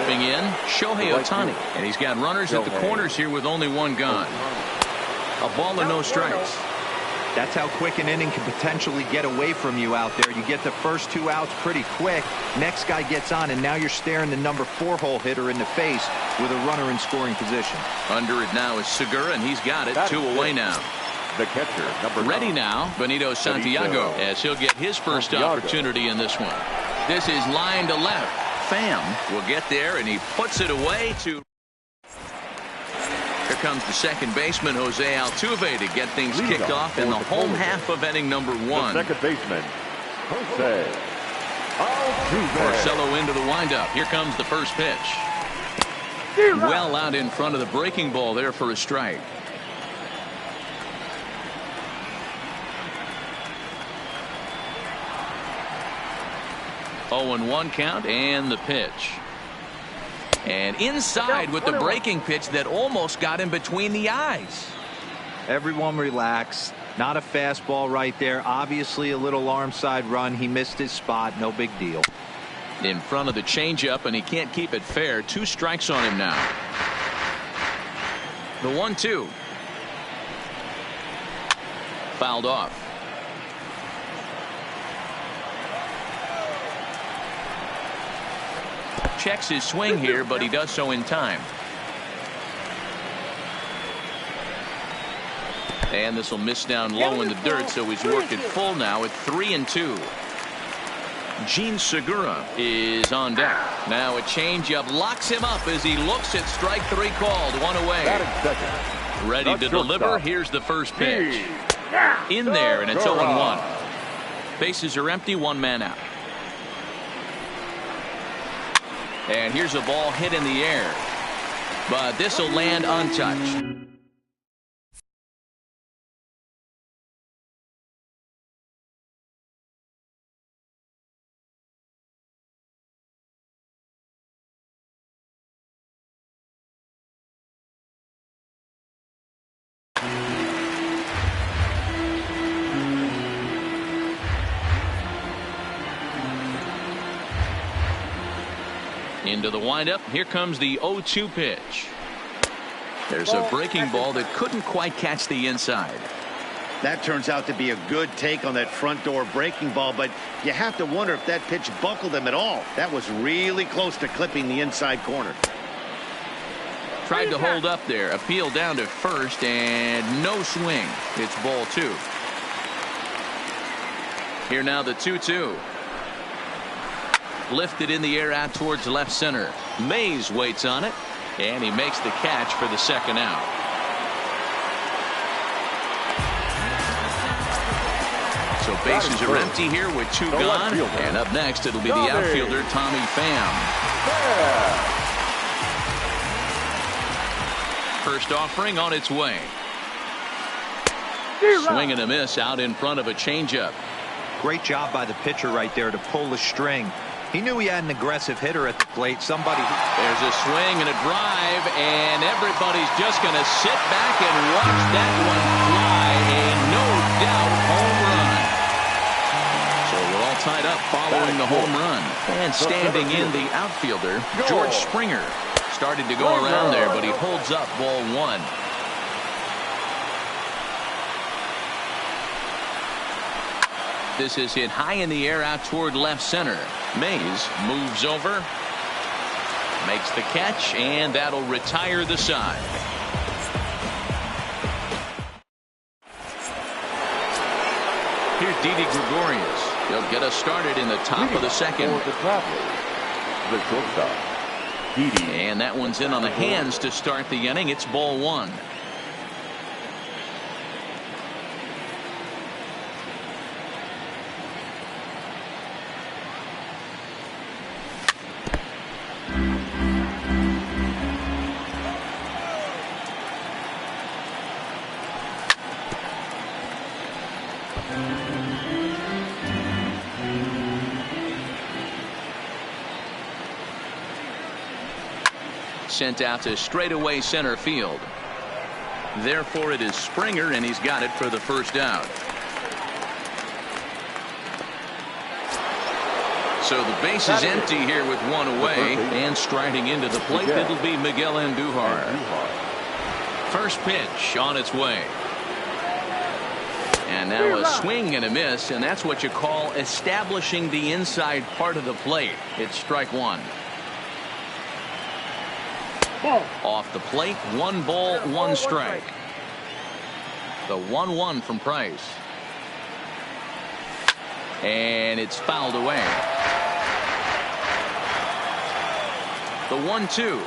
Stepping in, Shohei Ohtani. And he's got runners at the corners here with only one gone. A ball and no strikes. That's how quick an inning can potentially get away from you out there. You get the first 2 outs pretty quick. Next guy gets on, and now you're staring the number 4-hole hitter in the face with a runner in scoring position. Under it now is Segura, and he's got it. 2 away now. The catcher, number Ready 9. now, Benito Santiago, as he'll get his first opportunity in this one. This is line to left. Pham will get there, and he puts it away to... Here comes the second baseman, Jose Altuve, to get things kicked off in the home half of inning number 1. The second baseman, Jose Altuve. Porcello into the windup. Here comes the first pitch. Well out in front of the breaking ball there for a strike. Oh, and 1 count, and the pitch. And inside with the breaking pitch that almost got him between the eyes. Everyone relax. Not a fastball right there. Obviously a little arm side run. He missed his spot. No big deal. In front of the changeup, and he can't keep it fair. 2 strikes on him now. The 1-2. Fouled off. Checks his swing here, but he does so in time. And this will miss down low in the dirt, so he's worked it full now at 3-2. Gene Segura is on deck. Now a changeup locks him up as he looks at strike 3 called. 1 away. Ready to deliver. Here's the first pitch. In there, and it's 0-1. Bases are empty, 1 man out. And here's a ball hit in the air, but this will land untouched. Into the windup. Here comes the 0-2 pitch. There's a breaking ball that couldn't quite catch the inside. That turns out to be a good take on that front door breaking ball, but you have to wonder if that pitch buckled him at all. That was really close to clipping the inside corner. Tried to hold up there. Appeal down to first, and no swing. It's ball 2. Here now the 2-2. Lifted in the air out towards left center. Mays waits on it, and he makes the catch for the second out. So bases are empty here with 2 gone. And up next, it'll be the outfielder, Tommy Pham. First offering on its way. Swing and a miss out in front of a changeup. Great job by the pitcher right there to pull the string. He knew he had an aggressive hitter at the plate. There's a swing and a drive, and everybody's just going to sit back and watch that one fly. A no-doubt home run. So we're all tied up following the home run. And standing in the outfielder, George Springer. Started to go around there, but he holds up ball 1. This is hit high in the air out toward left center. Mays moves over, makes the catch, and that'll retire the side. Here's Didi Gregorius. He'll get us started in the top of the second. And that one's in on the hands to start the inning. It's ball 1. Sent out to straightaway center field. Therefore it is Springer, and he's got it for the first out. So the base is empty here with one away, and striding into the plate, it'll be Miguel Andujar. First pitch on its way. And now a swing and a miss, and that's what you call establishing the inside part of the plate. It's strike one. Off the plate, 1 ball, 1 strike. The 1-1 from Price. And it's fouled away. The 1-2.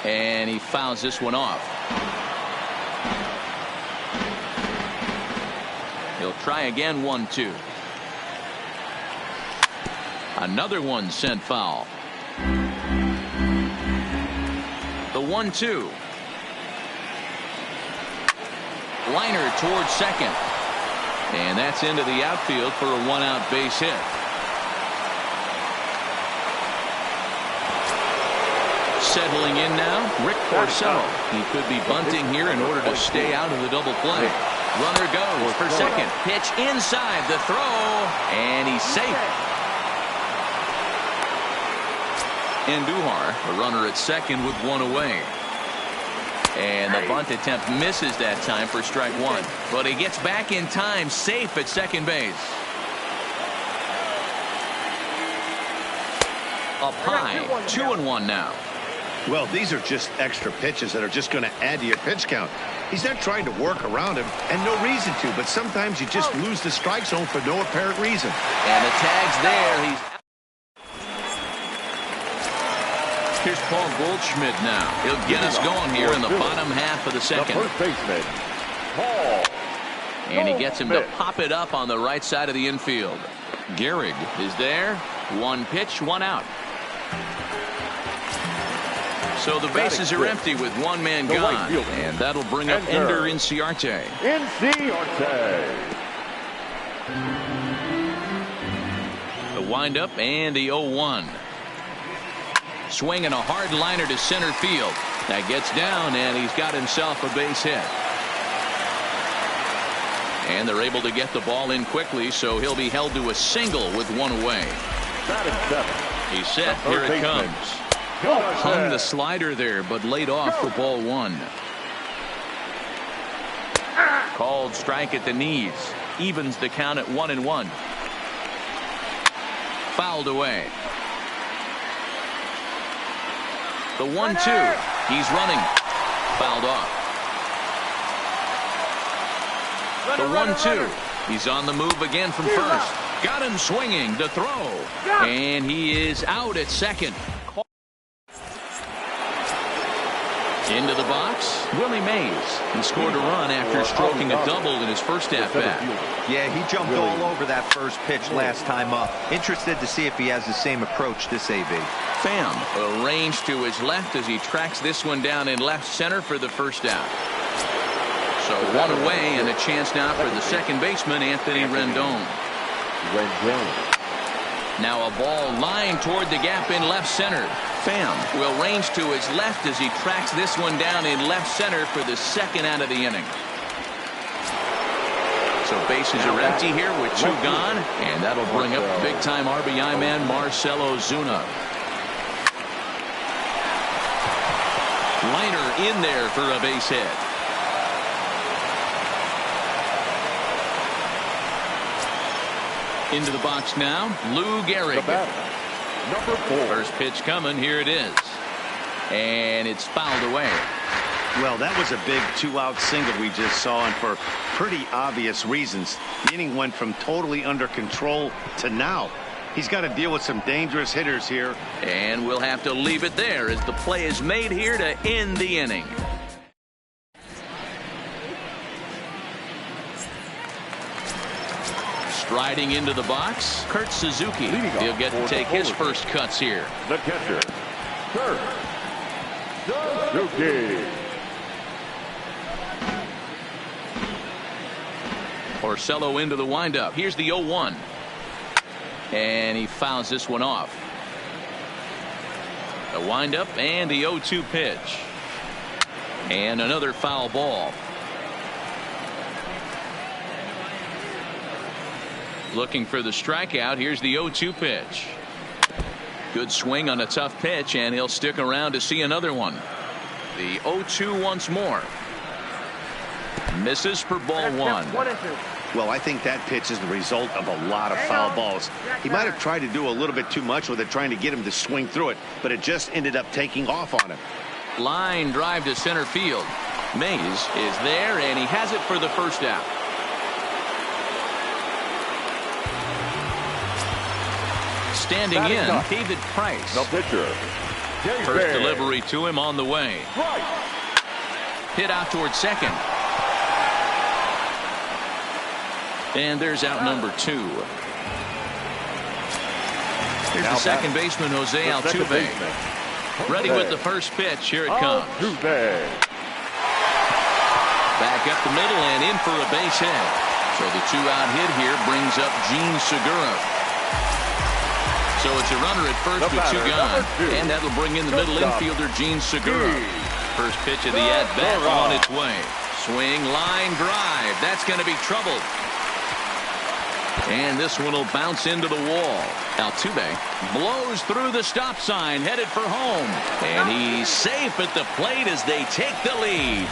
And he fouls this one off. He'll try again. 1-2. Another one sent foul. The 1-2. Liner towards second. And that's into the outfield for a 1-out base hit. Settling in now, Rick Porcello. He could be bunting here in order to stay out of the double play. Runner goes for second. Pitch inside the throw, and he's safe. Andujar, a runner at second with 1 away. And the bunt attempt misses that time for strike 1. But he gets back in time, safe at second base. Up high, 2-1 now. Well, these are just extra pitches that are just going to add to your pitch count. He's not trying to work around him, and no reason to, but sometimes you just lose the strike zone for no apparent reason. And the tag's there. Here's Paul Goldschmidt now. He'll get us going here in the bottom half of the second. The first baseman, Paul. And he gets him to pop it up on the right side of the infield. Gehrig is there. 1 pitch, 1 out. So the bases are empty with 1 man gone. And that'll bring up Ender Inciarte. The windup and the 0-1. Swinging a hard liner to center field. That gets down, and he's got himself a base hit. And they're able to get the ball in quickly, so he'll be held to a single with 1 away. He's set. Here it comes. Hung the slider there, but laid off for ball 1. Called strike at the knees. Evens the count at 1-1. Fouled away. The 1-2. He's running. Fouled off. The 1-2. He's on the move again from first. Got him swinging to throw. And he is out at second. Into the box, Willie Mays. He scored a run after stroking a double in his first at-bat. Yeah, he jumped all over that first pitch last time up. Interested to see if he has the same approach this AB. Pham arranged to his left as he tracks this one down in left center for the first out. So 1 away and a chance now for the second baseman, Anthony Rendon. Now a ball lined toward the gap in left center. Pham will range to his left as he tracks this one down in left center for the second out of the inning. So bases are empty here with 2 gone, and that'll bring up big-time RBI man Marcell Ozuna. Liner in there for a base hit. Into the box now, Lou Gehrig. Number 4. First pitch coming. Here it is. And it's fouled away. Well, that was a big 2-out single we just saw, and for pretty obvious reasons. The inning went from totally under control to now. He's got to deal with some dangerous hitters here. And we'll have to leave it there as the play is made here to end the inning. Striding into the box, Kurt Suzuki. He'll get to take his first cuts here. The catcher, Kurt Suzuki. Porcello into the windup. Here's the 0-1. And he fouls this one off. The windup and the 0-2 pitch. And another foul ball. Looking for the strikeout. Here's the 0-2 pitch. Good swing on a tough pitch, and he'll stick around to see another one. The 0-2 once more. Misses for ball one. Well, I think that pitch is the result of a lot of foul balls. He might have tried to do a little bit too much with it, trying to get him to swing through it, but it just ended up taking off on him. Line drive to center field. Mays is there, and he has it for the first out. Standing in, David Price. The pitcher, First delivery to him on the way. Hit out towards second. And there's out number 2. Here's the second baseman, Jose Altuve. Ready with the first pitch. Here it comes. Back up the middle and in for a base hit. So the 2-out hit here brings up Gene Segura. So it's a runner at first with 2 gone. And that'll bring in the middle infielder, Gene Segura. First pitch of the at-bat on its way. Swing, line, drive. That's going to be trouble. And this one will bounce into the wall. Altuve blows through the stop sign, headed for home. And he's safe at the plate as they take the lead.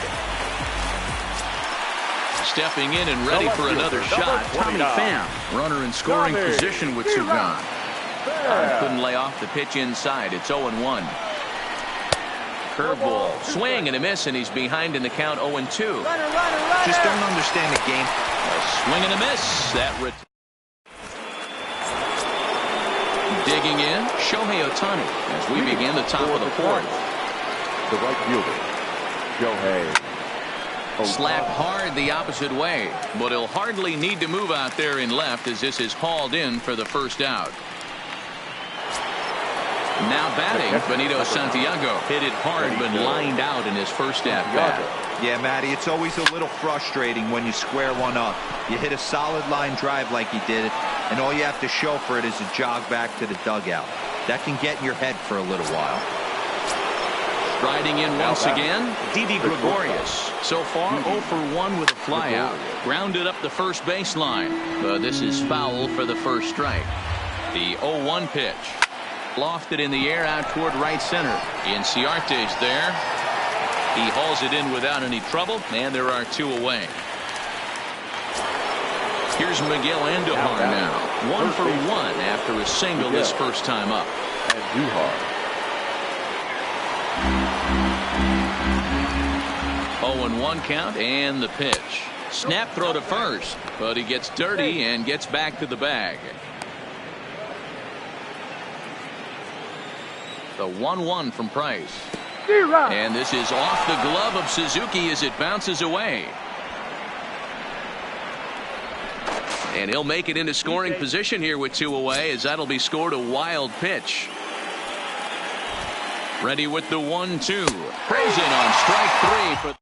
Stepping in and ready for another shot, Tommy Pham. Runner in scoring position with 2 gone. Couldn't lay off the pitch inside. It's 0-1. Curveball, swing and a miss, and he's behind in the count 0-2. Just don't understand the game. A swing and a miss. That digging in, Shohei Ohtani as we begin the top of the 4th. The right fielder, Shohei Ohtani. Slapped hard the opposite way, but he'll hardly need to move out there in left as this is hauled in for the first out. Now batting, Benito Santiago. Hit it hard but lined out in his first at-bat. Yeah, Matty, it's always a little frustrating when you square one up. You hit a solid line drive like he did, and all you have to show for it is a jog back to the dugout. That can get in your head for a little while. Striding in once again, Didi Gregorius. So far, 0 for 1 with a flyout. Grounded up the first baseline, but this is foul for the first strike. The 0-1 pitch. Lofted in the air out toward right center. Inciarte's there. He hauls it in without any trouble, and there are 2 away. Here's Miguel Andujar now. 1 for 1 after a single this first time up. Andujar. 0-1 count and the pitch. Snap throw to first, but he gets dirty and gets back to the bag. The 1-1 from Price. And this is off the glove of Suzuki as it bounces away. And he'll make it into scoring position here with 2 away as that'll be scored a wild pitch. Ready with the 1-2. Frozen on strike 3.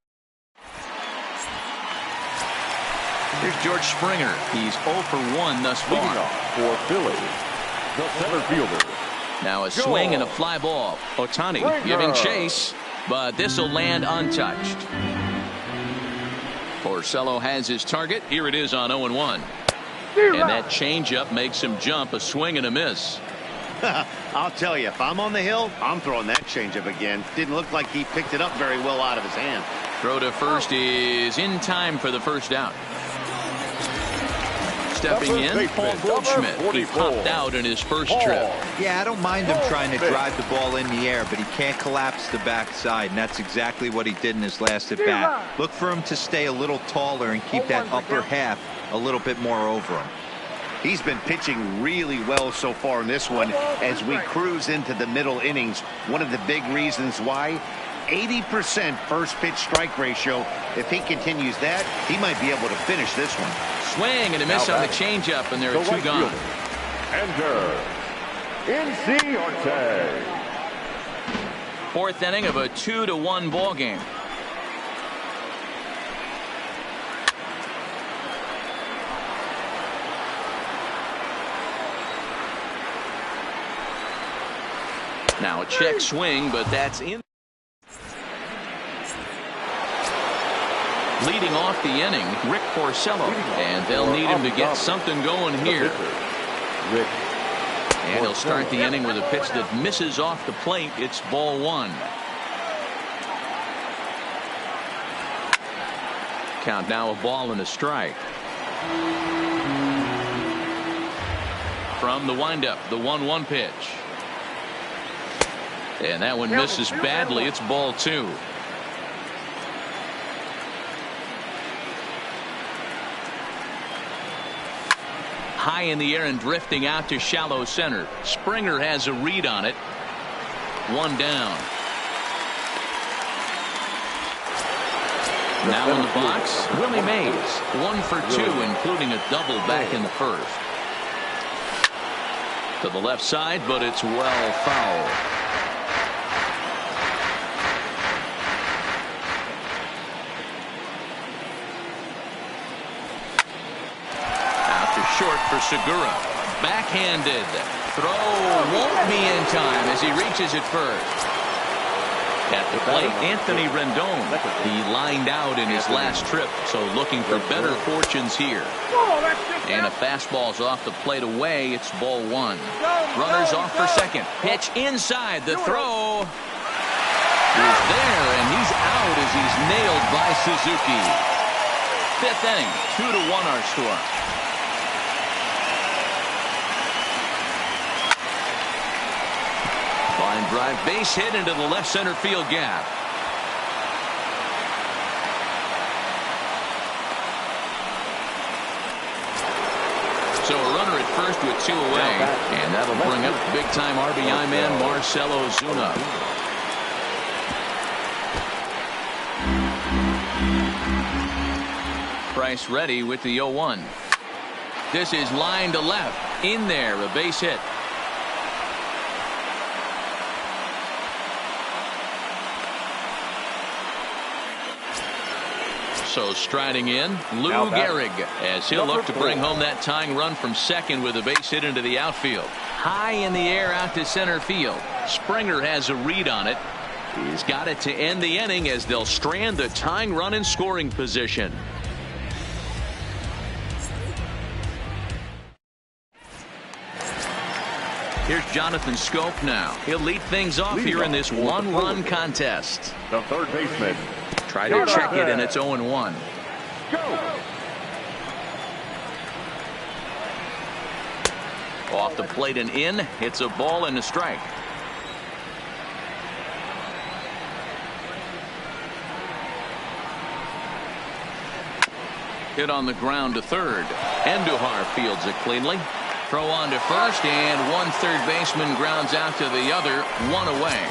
Here's George Springer. He's 0 for 1 thus far. For Philly, the center fielder. Now a swing and a fly ball. Ohtani giving chase, but this will land untouched. Porcello has his target. Here it is on 0-1. And that changeup makes him jump. A swing and a miss. I'll tell you, if I'm on the hill, I'm throwing that changeup again. Didn't look like he picked it up very well out of his hand. Throw to first is in time for the first out. Stepping in, Paul Goldschmidt. He popped out in his first trip. Yeah, I don't mind him trying to drive the ball in the air, but he can't collapse the backside, and that's exactly what he did in his last at bat. Look for him to stay a little taller and keep that upper half a little bit more over him. He's been pitching really well so far in this one as we cruise into the middle innings. One of the big reasons why, 80% first pitch strike ratio. If he continues that, he might be able to finish this one. Swing and a miss on the changeup, and there are 2 gone. Enter Inciarte. 4th inning of a 2-1 ball game. Now a check swing, but that's in. Leading off the inning, Rick Porcello, and they'll need him to get something going here. Rick. And he'll start the inning with a pitch that misses off the plate. It's ball one. Count now, a ball and a strike. From the windup, the 1-1 pitch. And that one misses badly. It's ball two. High in the air and drifting out to shallow center. Springer has a read on it. One down. Now in the box, Willie Mays. 1 for 2, including a double back in the first. To the left side, but it's well foul. Out to short for Segura. Backhanded. Throw won't be in time as he reaches it first. At the plate, Anthony Rendon. He lined out in his last trip, so looking for better fortunes here. And a fastball's off the plate away. It's ball one. Runners off for second. Pitch inside. The throw is there, and he's out as he's nailed by Suzuki. Fifth inning, 2-1 our score. Line drive, base hit into the left center field gap. So a runner at first with 2 away, and that'll bring up big-time RBI man Marcell Ozuna. Price ready with the 0-1. This is line to left. In there, a base hit. So striding in, Lou Gehrig, as he'll look to bring home that tying run from second with a base hit into the outfield. High in the air out to center field. Springer has a read on it. He's got it to end the inning as they'll strand the tying run in scoring position. Here's Jonathan Scope now. He'll lead things off here in this one-run contest. The third baseman. Try to check it, and it's 0-1. Go. Off the plate and in. It's a ball and a strike. Hit on the ground to third. Andujar fields it cleanly. Throw on to first, and one third baseman grounds out to the other. One away.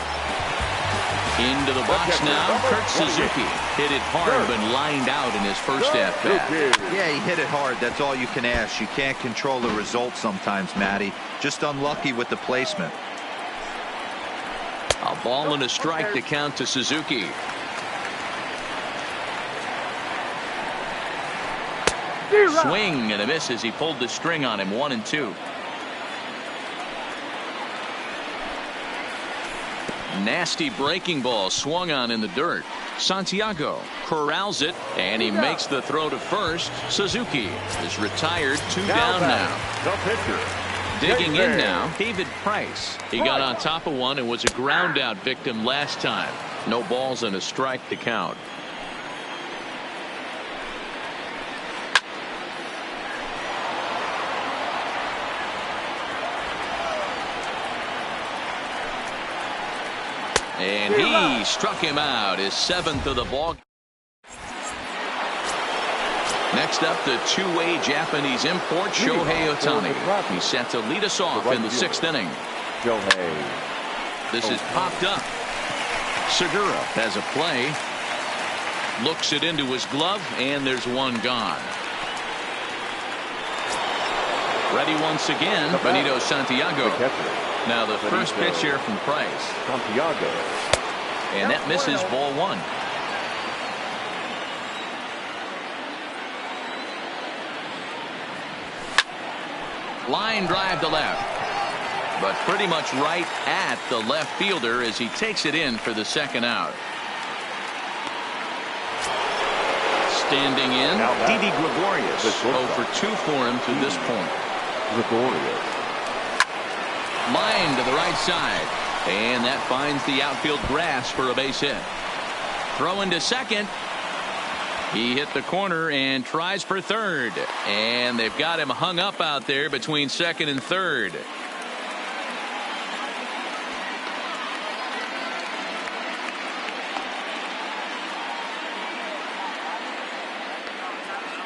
Into the box now, Kurt Suzuki. Hit it hard, but lined out in his first at-bat. Yeah, he hit it hard. That's all you can ask. You can't control the result sometimes, Matty. Just unlucky with the placement. A ball and a strike to count to Suzuki. Swing and a miss as he pulled the string on him. 1-2. Nasty breaking ball swung on in the dirt. Santiago corrals it, and he makes the throw to first. Suzuki is retired. 2 down now. The pitcher. Digging in now, David Price. He got on top of one and was a ground out victim last time. No balls and a strike to count. And he struck him out, his 7th of the ball. Next up, the two-way Japanese import, Shohei Ohtani. He's set to lead us off in the 6th inning. This is popped up. Segura has a play. Looks it into his glove, and there's one gone. Ready once again, Benito Santiago. Now the first pitch here from Price. Santiago. And that misses ball one. Line drive to left. But pretty much right at the left fielder as he takes it in for the second out. Standing in, Now back. Didi Gregorius. The 0 for 2 for him to this point. Gregorius. Line to the right side. And that finds the outfield grass for a base hit. Throw into second. He hit the corner and tries for third. And they've got him hung up out there between second and third.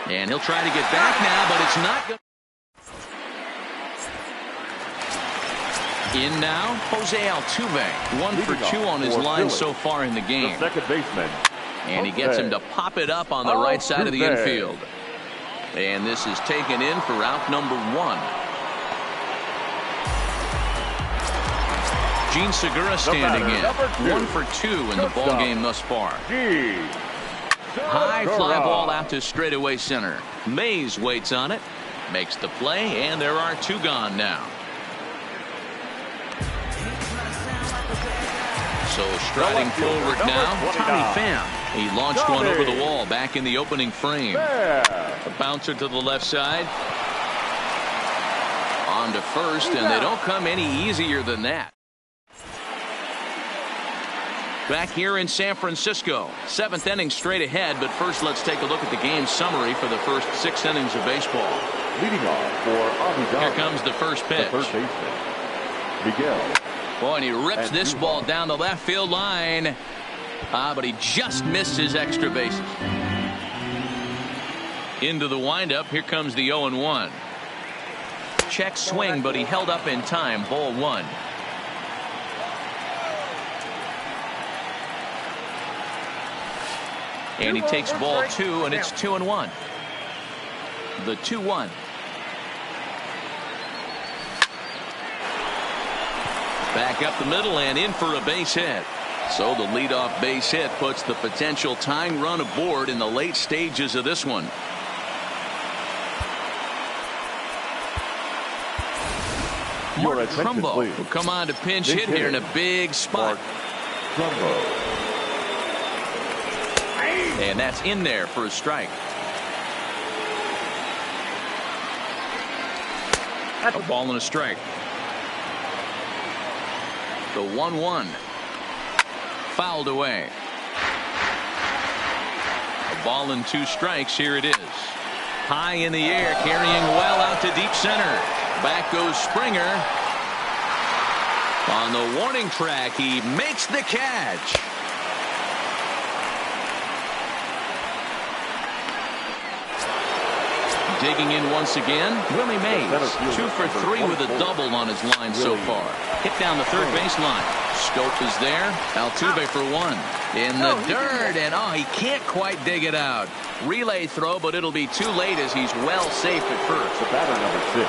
And he'll try to get back now, but it's not good. In now, Jose Altuve. 1 for 2 on his line so far in the game. The second baseman. And he gets him to pop it up on the right side of the infield. And this is taken in for out number 1. Gene Segura standing in. 1 for 2 in the ball game thus far. High fly ball out to straightaway center. Mays waits on it, makes the play, and there are 2 gone now. So striding forward now, Tommy Pham. He launched one over the wall back in the opening frame. A bouncer to the left side. On to first, and they don't come any easier than that. Back here in San Francisco, 7th inning straight ahead, but first let's take a look at the game summary for the first 6 innings of baseball. Leading off for Avi. Here comes the first pitch. The first baseman, Miguel. Boy, and he rips this ball down the left field line. But he just missed his extra bases. Into the windup, here comes the 0-1. Check swing, but he held up in time. Ball 1. And he takes ball 2, and it's 2-1. The 2-1. Back up the middle and in for a base hit. So the leadoff base hit puts the potential tying run aboard in the late stages of this one. Mark Trumbo will come on to pinch hit here in a big spot. And that's in there for a strike. A ball and a strike. The 1-1. Fouled away. A ball and 2 strikes. Here it is. High in the air, carrying well out to deep center. Back goes Springer. On the warning track, he makes the catch. Digging in once again, Willie Mays. 2 for 3 with a double on his line so far. Hit down the third baseline. Scope is there. Altuve for 1. In the dirt, and he can't quite dig it out. Relay throw, but it'll be too late as he's well safe at first. The batter, number 6.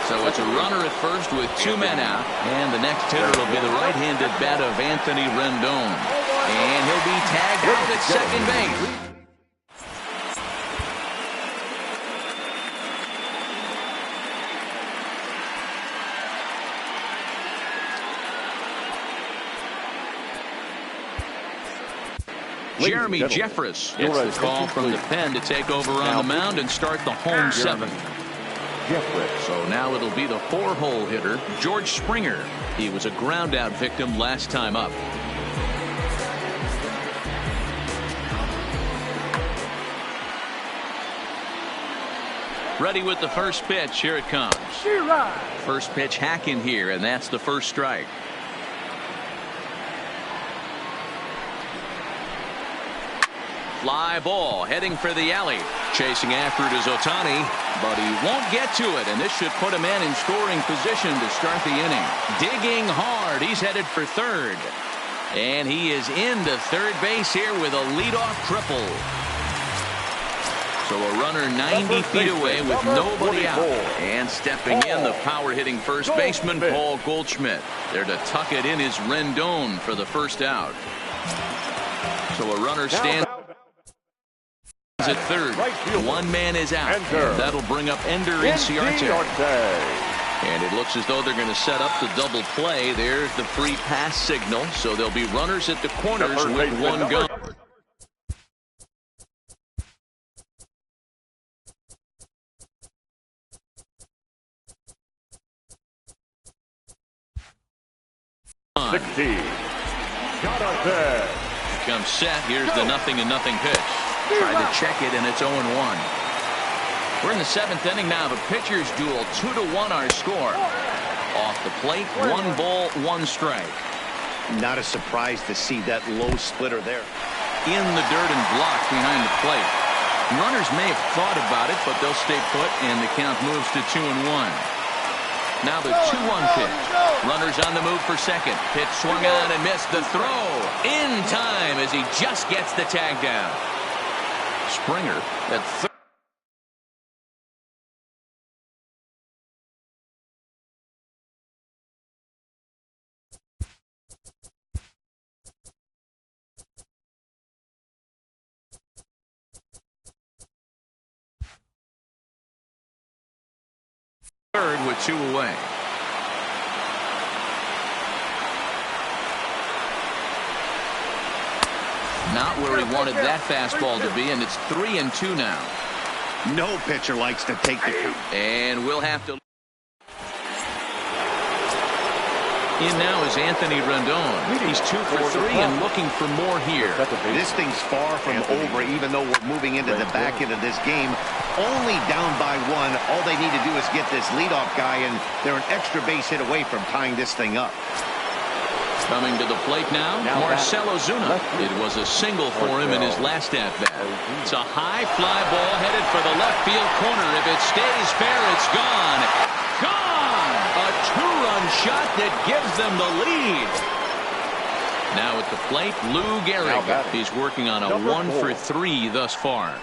So it's a runner at first with 2 men out. And the next hitter will be the right-handed bat of Anthony Rendon. And he'll be tagged out at second base. Jeremy Jeffress gets the call from the pen to take over on the mound and start the home 7th. So now it'll be the 4-hole hitter, George Springer. He was a ground out victim last time up. Ready with the first pitch. Here it comes. First pitch hack in here, and that's the first strike. Fly ball heading for the alley. Chasing after it is Ohtani, but he won't get to it, and this should put a man in scoring position to start the inning. Digging hard. He's headed for third. And he is into third base here with a leadoff triple. So a runner 90 feet away with nobody out. And stepping in, the power hitting first baseman, Paul Goldschmidt. There to tuck it in is Rendon for the first out. So a runner stands at third. 1 man is out. And that'll bring up Ender Inciarte. And it looks as though they're going to set up the double play. There's the free pass signal. So there'll be runners at the corners with 1 gun. 16. Jonathan. Comes set. Here's the 0-0 pitch. Tried to check it, and it's 0-1. We're in the 7th inning now. The pitchers duel. 2-1 our score. Off the plate, 1 ball, 1 strike. Not a surprise to see that low splitter there. In the dirt and blocked behind the plate. Runners may have thought about it, but they'll stay put, and the count moves to 2-1. Now the 2-1 pitch. Runners on the move for second. Pitch swung on and missed. The throw in time as he just gets the tag down. Springer at third. Third with 2 away. Not where he wanted that fastball to be, and it's 3-2 now. No pitcher likes to take the count. And we'll have to. In now is Anthony Rendon. He's 2 for 3 and looking for more here. This thing's far from over, even though we're moving into the back end of this game. Only down by 1. All they need to do is get this leadoff guy, and they're an extra base hit away from tying this thing up. Coming to the plate now, Marcell Ozuna. It was a single for him in his last at-bat. It's a high fly ball headed for the left field corner. If it stays fair, it's gone. Gone! A 2-run shot that gives them the lead. Now at the plate, Lou Gehrig. He's working on a 1 for 3 thus far.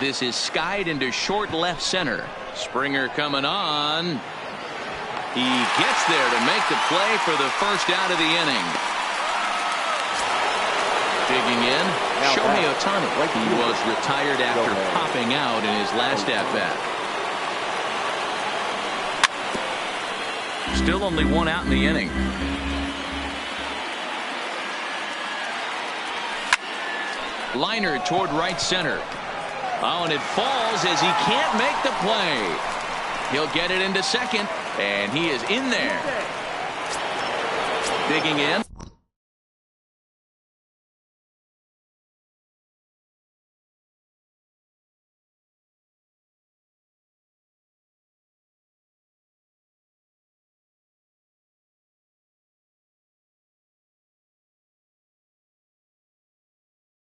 This is skied into short left center. Springer coming on. He gets there to make the play for the first out of the inning. Digging in, Shohei Ohtani. He was retired after popping out in his last at-bat. Still only 1 out in the inning. Liner toward right center. Oh, and it falls as he can't make the play. He'll get it into second, and he is in there. Digging in.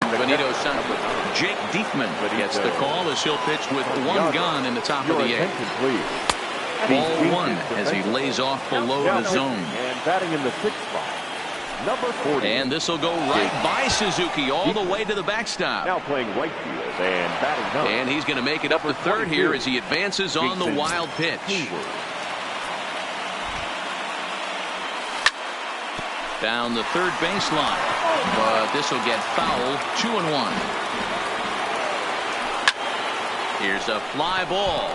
Benito Santos. Jake Diekman gets the call as he'll pitch with 1 gone in the top of the 8th. Ball 1 as he lays off below the zone. And batting in the 6th spot, number 40. And this will go right by Suzuki all the way to the backstop. Now playing right field and batting 9. And he's going to make it up to third here as he advances on the wild pitch. Down the third baseline, but this will get foul. 2-1. Here's a fly ball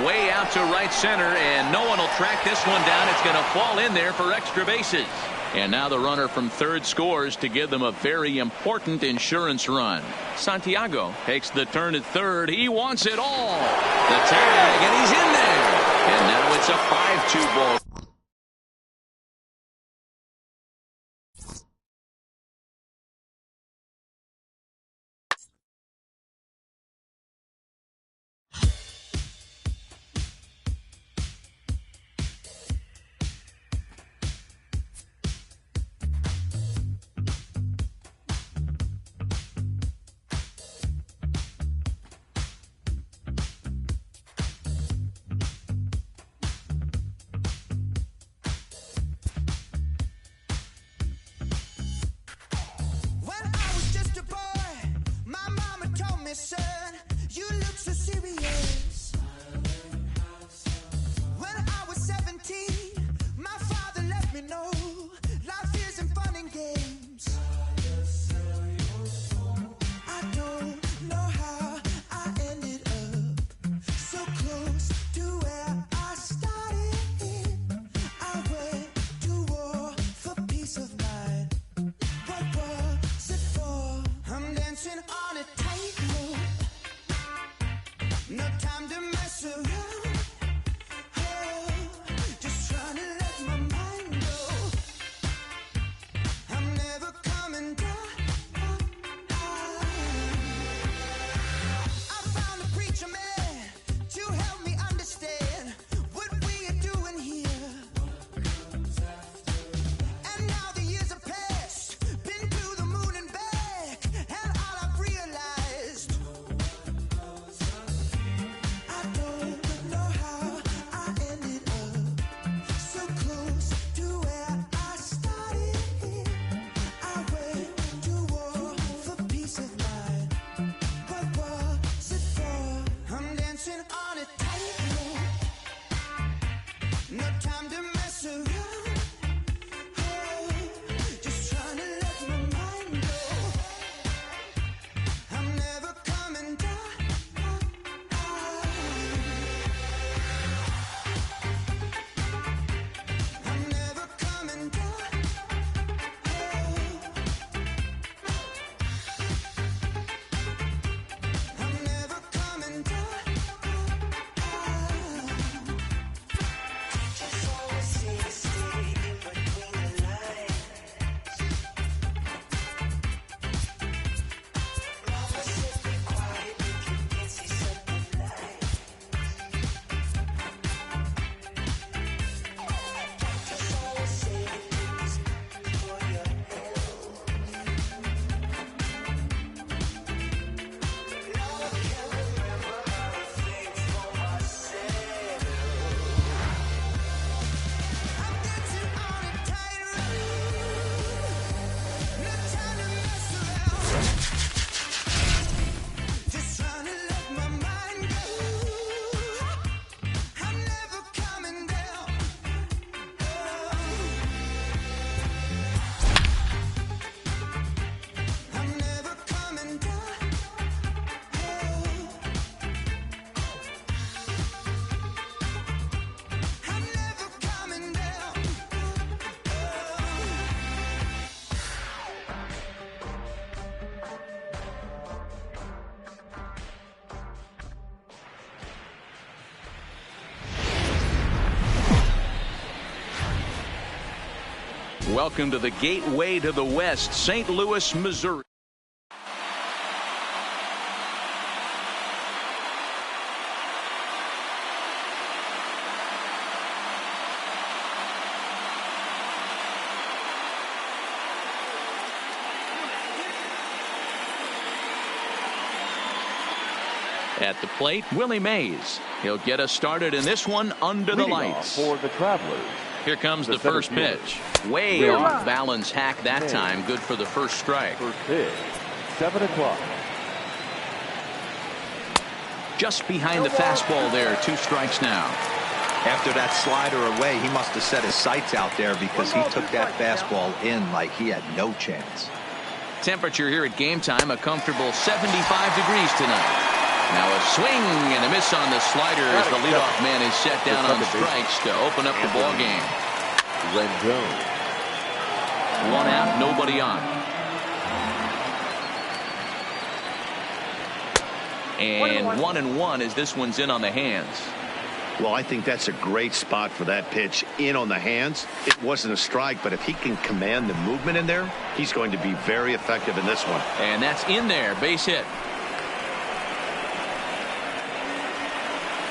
way out to right center, and no one will track this one down. It's going to fall in there for extra bases. And now the runner from third scores to give them a very important insurance run. Santiago takes the turn at third. He wants it all. The tag, and he's in there. And now it's a 5-2 ball. Welcome to the gateway to the West, St. Louis, Missouri. At the plate, Willie Mays. He'll get us started in this one under the lights. For the Travelers. Here comes the first pitch. Way off balance hack that time. Good for the first strike. First pitch, 7 o'clock. Just behind the fastball there. 2 strikes now. After that slider away, he must have set his sights out there because he took that fastball in like he had no chance. Temperature here at game time, a comfortable 75 degrees tonight. Now a swing and a miss on the slider as the leadoff man is set down on strikes to open up the ball game. Rendon. 1 out, nobody on. And 1-1 as this one's in on the hands. Well, I think that's a great spot for that pitch in on the hands. It wasn't a strike, but if he can command the movement in there, he's going to be very effective in this one. And that's in there, base hit.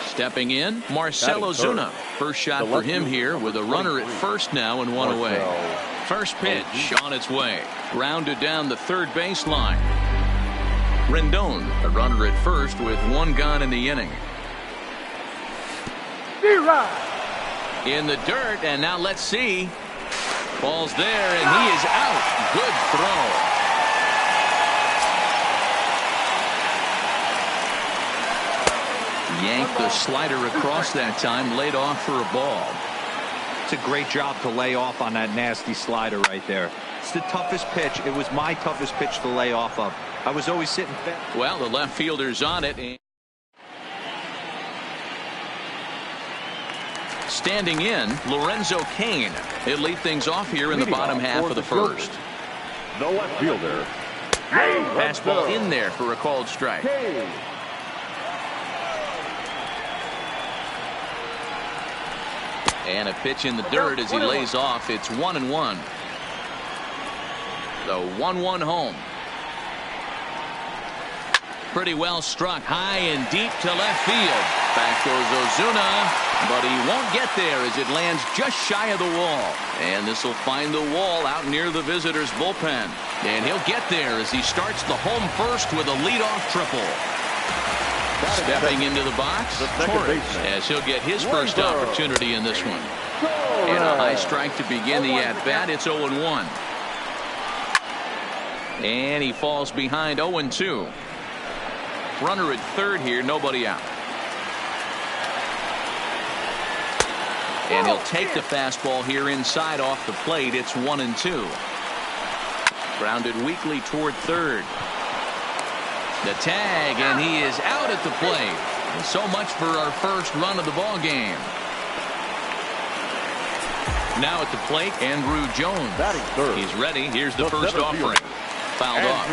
Stepping in, Marcell Ozuna. First shot for him here with a runner at first now and 1 away. First pitch on its way. Grounded down the third baseline. Rendon, a runner at first with 1 gone in the inning. In the dirt, and now let's see. Ball's there, and he is out. Good throw. Yanked the slider across that time, laid off for a ball. It's a great job to lay off on that nasty slider right there. It's the toughest pitch. It was my toughest pitch to lay off of. I was always sitting back. Well, the left fielder's on it. Standing in, Lorenzo Cain. He'll lead things off here in the bottom half of the first. The left fielder. Fastball in there for a called strike. And a pitch in the dirt as he lays off. It's 1-1. The 1-1 home. Pretty well struck high and deep to left field. Back goes Ozuna, but he won't get there as it lands just shy of the wall. And this will find the wall out near the visitors' bullpen. And he'll get there as he starts the home first with a leadoff triple. Stepping into the box, Torres, as he'll get his first opportunity in this one. And a high strike to begin the at-bat. It's 0-1. And he falls behind 0-2. Runner at third here, nobody out. And he'll take the fastball here inside off the plate. It's 1-2. Grounded weakly toward third. The tag, and he is out at the plate. So much for our first run of the ball game. Now at the plate, Andrew Jones. He's ready. Here's the first offering. Fouled off.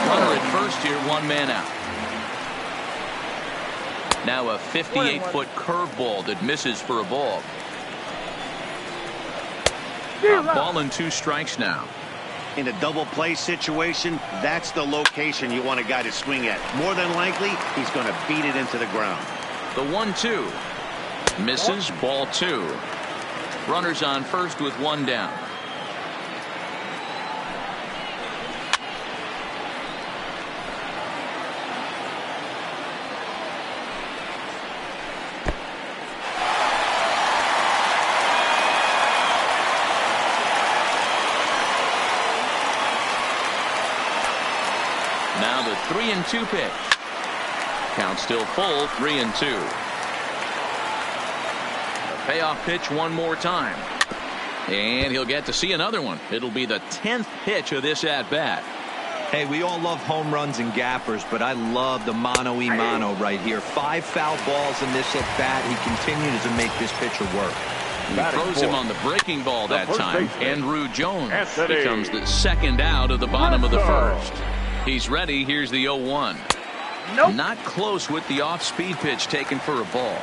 Runner at first here, 1 man out. Now a 58-foot curveball that misses for a ball. A ball and 2 strikes now. In a double play situation, that's the location you want a guy to swing at. More than likely, he's going to beat it into the ground. The 1-2. Misses, ball 2. Runners on first with 1 down. Now the 3-2 pitch. Count still full, 3-2. The payoff pitch one more time. And he'll get to see another one. It'll be the 10th pitch of this at-bat. Hey, we all love home runs and gappers, but I love the mano-y-mano right here. 5 foul balls in this at-bat. He continues to make this pitcher work. He throws him on the breaking ball that time. Andrew Jones becomes the second out of the bottom of the first. He's ready. Here's the 0-1. Not close with the off-speed pitch taken for a ball.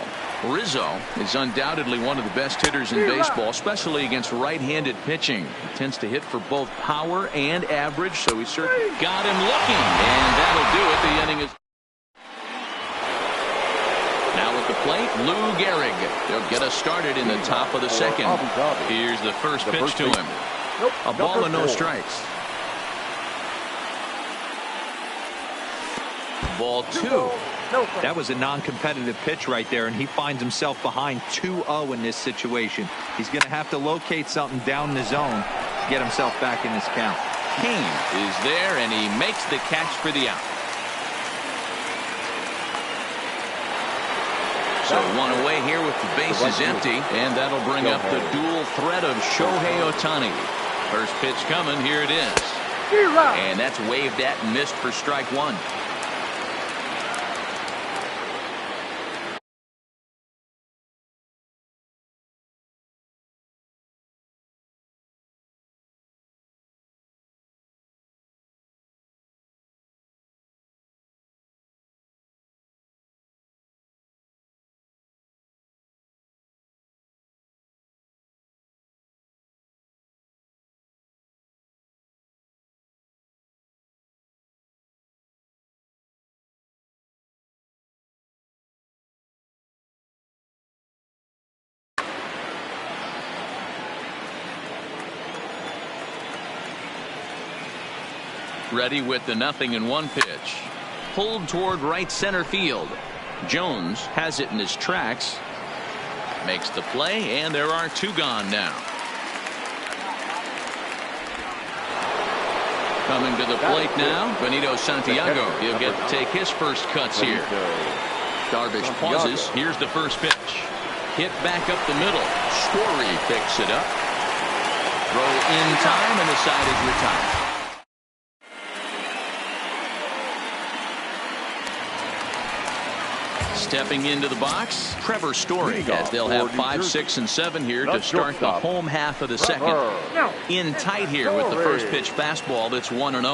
Rizzo is undoubtedly one of the best hitters in baseball, especially against right-handed pitching. He tends to hit for both power and average, so he certainly got him looking, and that'll do it. The inning is now at the plate. Lou Gehrig. He'll get us started in the top of the second. Here's the first pitch to him. A ball and no strikes. Ball 2. That was a non-competitive pitch right there, and he finds himself behind 2-0 in this situation. He's going to have to locate something down the zone to get himself back in this count. Kane is there, and he makes the catch for the out. So one away here with the bases empty, and that'll bring up the dual threat of Shohei Ohtani. First pitch coming, here it is. And that's waved at and missed for strike one. Ready with the 0-1 pitch. Pulled toward right center field. Jones has it in his tracks. Makes the play, and there are 2 gone now. Coming to the plate now, Benito Santiago. He'll get to take his first cuts here. Darvish pauses. Here's the first pitch. Hit back up the middle. Story picks it up. Throw in time, and the side is retired. Stepping into the box, Trevor Story, as they'll have 5, 6, and 7 here to start the home half of the second. In tight here with the first pitch fastball that's 1-0.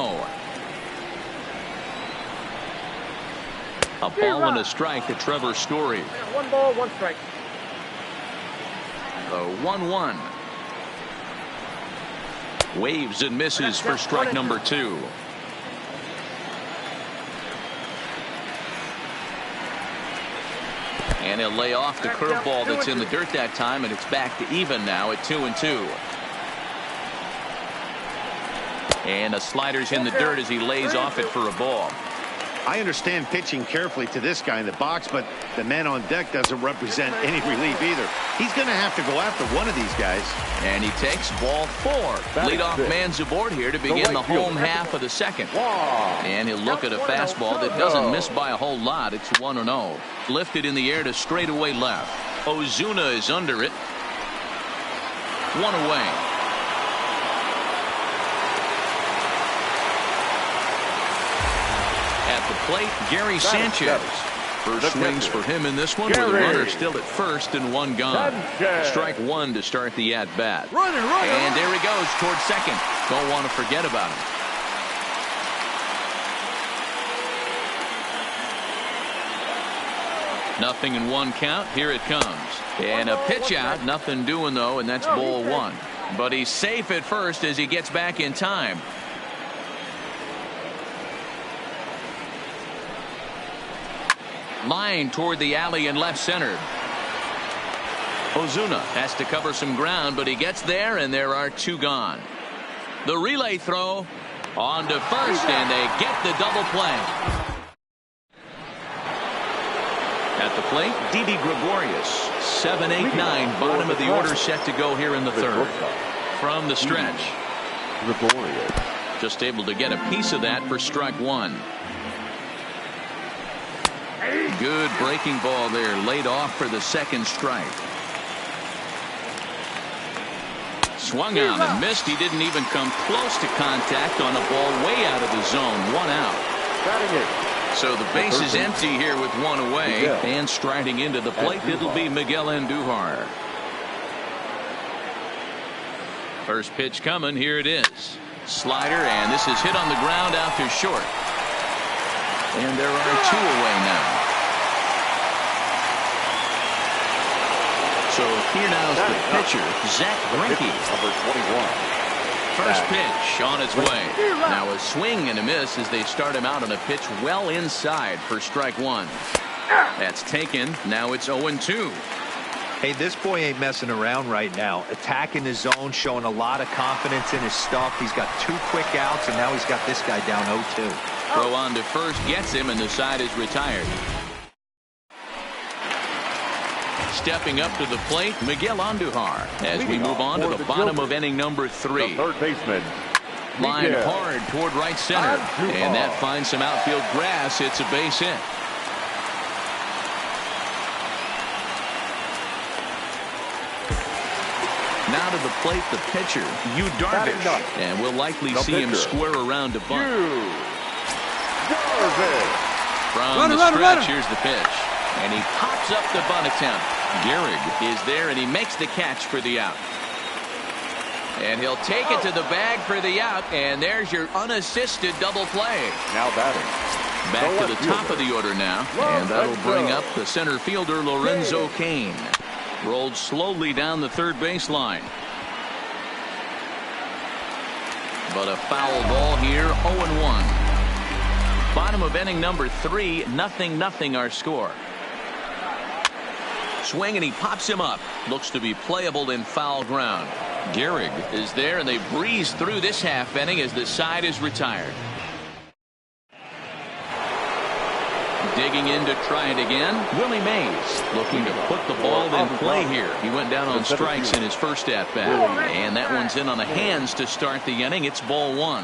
A ball and a strike to Trevor Story. 1 ball, 1 strike. The 1-1. Waves and misses for strike number 2. And he'll lay off the curveball that's in the dirt that time, and it's back to even now at 2-2. And the slider's in the dirt as he lays off it for a ball. I understand pitching carefully to this guy in the box, but the man on deck doesn't represent any relief either. He's going to have to go after one of these guys. And he takes ball 4. Leadoff man's aboard here to begin the home half of the second. And he'll look at a fastball that doesn't miss by a whole lot. It's 1-0. Lifted in the air to straightaway left. Ozuna is under it. 1 away. At the plate, Gary Sanchez. First swings for him in this one with a runner still at first and 1 gone. Strike 1 to start the at-bat. And there he goes towards second. Don't want to forget about him. Nothing in 1 count. Here it comes. And a pitch out. Nothing doing, though, and that's ball 1. But he's safe at first as he gets back in time. Line toward the alley in left center. Ozuna has to cover some ground, but he gets there, and there are 2 gone. The relay throw on to first, and they get the double play. At the plate, Didi Gregorius. 7, 8, 9. Bottom of the order set to go here in the third. From the stretch. Just able to get a piece of that for strike 1. Good breaking ball there, laid off for the second strike. Swung on and missed. He didn't even come close to contact on a ball way out of the zone. 1 out. So the base is empty here with 1 away. And striding into the plate, it'll be Miguel Andujar. First pitch coming. Here it is. Slider, and this is hit on the ground out to short. And there are 2 away now. So here now's the pitcher, Zach Greinke. Number 21. First pitch on its way. Now a swing and a miss as they start him out on a pitch well inside for strike one. That's taken. Now it's 0-2. Hey, this boy ain't messing around right now. Attacking his zone, showing a lot of confidence in his stuff. He's got 2 quick outs, and now he's got this guy down 0-2. Throw on to first gets him, and the side is retired. Stepping up to the plate, Miguel Andujar, as we move on to the bottom of inning number 3. The third baseman. Line hard toward right center, and that finds some outfield grass. It's a base hit. Now to the plate, the pitcher, u000s, and we'll likely see him square around to bunt. From the stretch, here's the pitch, and he pops up the bunt attempt. Gehrig is there, and he makes the catch for the out. And he'll take it to the bag for the out, and there's your unassisted double play. Now batting. Back to the top of the order now, and that'll bring up the center fielder, Lorenzo Cain. Rolled slowly down the third baseline. But a foul ball here, 0-1. Bottom of inning number 3, 0-0 our score. Swing, and he pops him up. Looks to be playable in foul ground. Gehrig is there, and they breeze through this half inning as the side is retired. Digging in to try it again, Willie Mays looking to put the ball in play here. He went down on strikes in his first at-bat, and that one's in on the hands to start the inning. It's ball 1.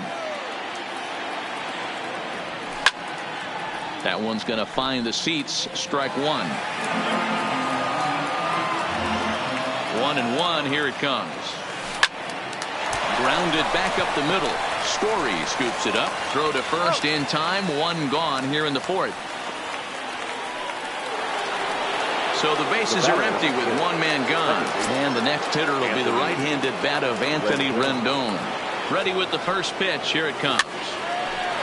That one's going to find the seats. Strike 1. 1-1. Here it comes. Grounded back up the middle. Story scoops it up. Throw to first in time. 1 gone here in the 4th. So the bases are empty with 1 man gone. And the next hitter will be the right-handed bat of Anthony Rendon. Ready with the first pitch. Here it comes.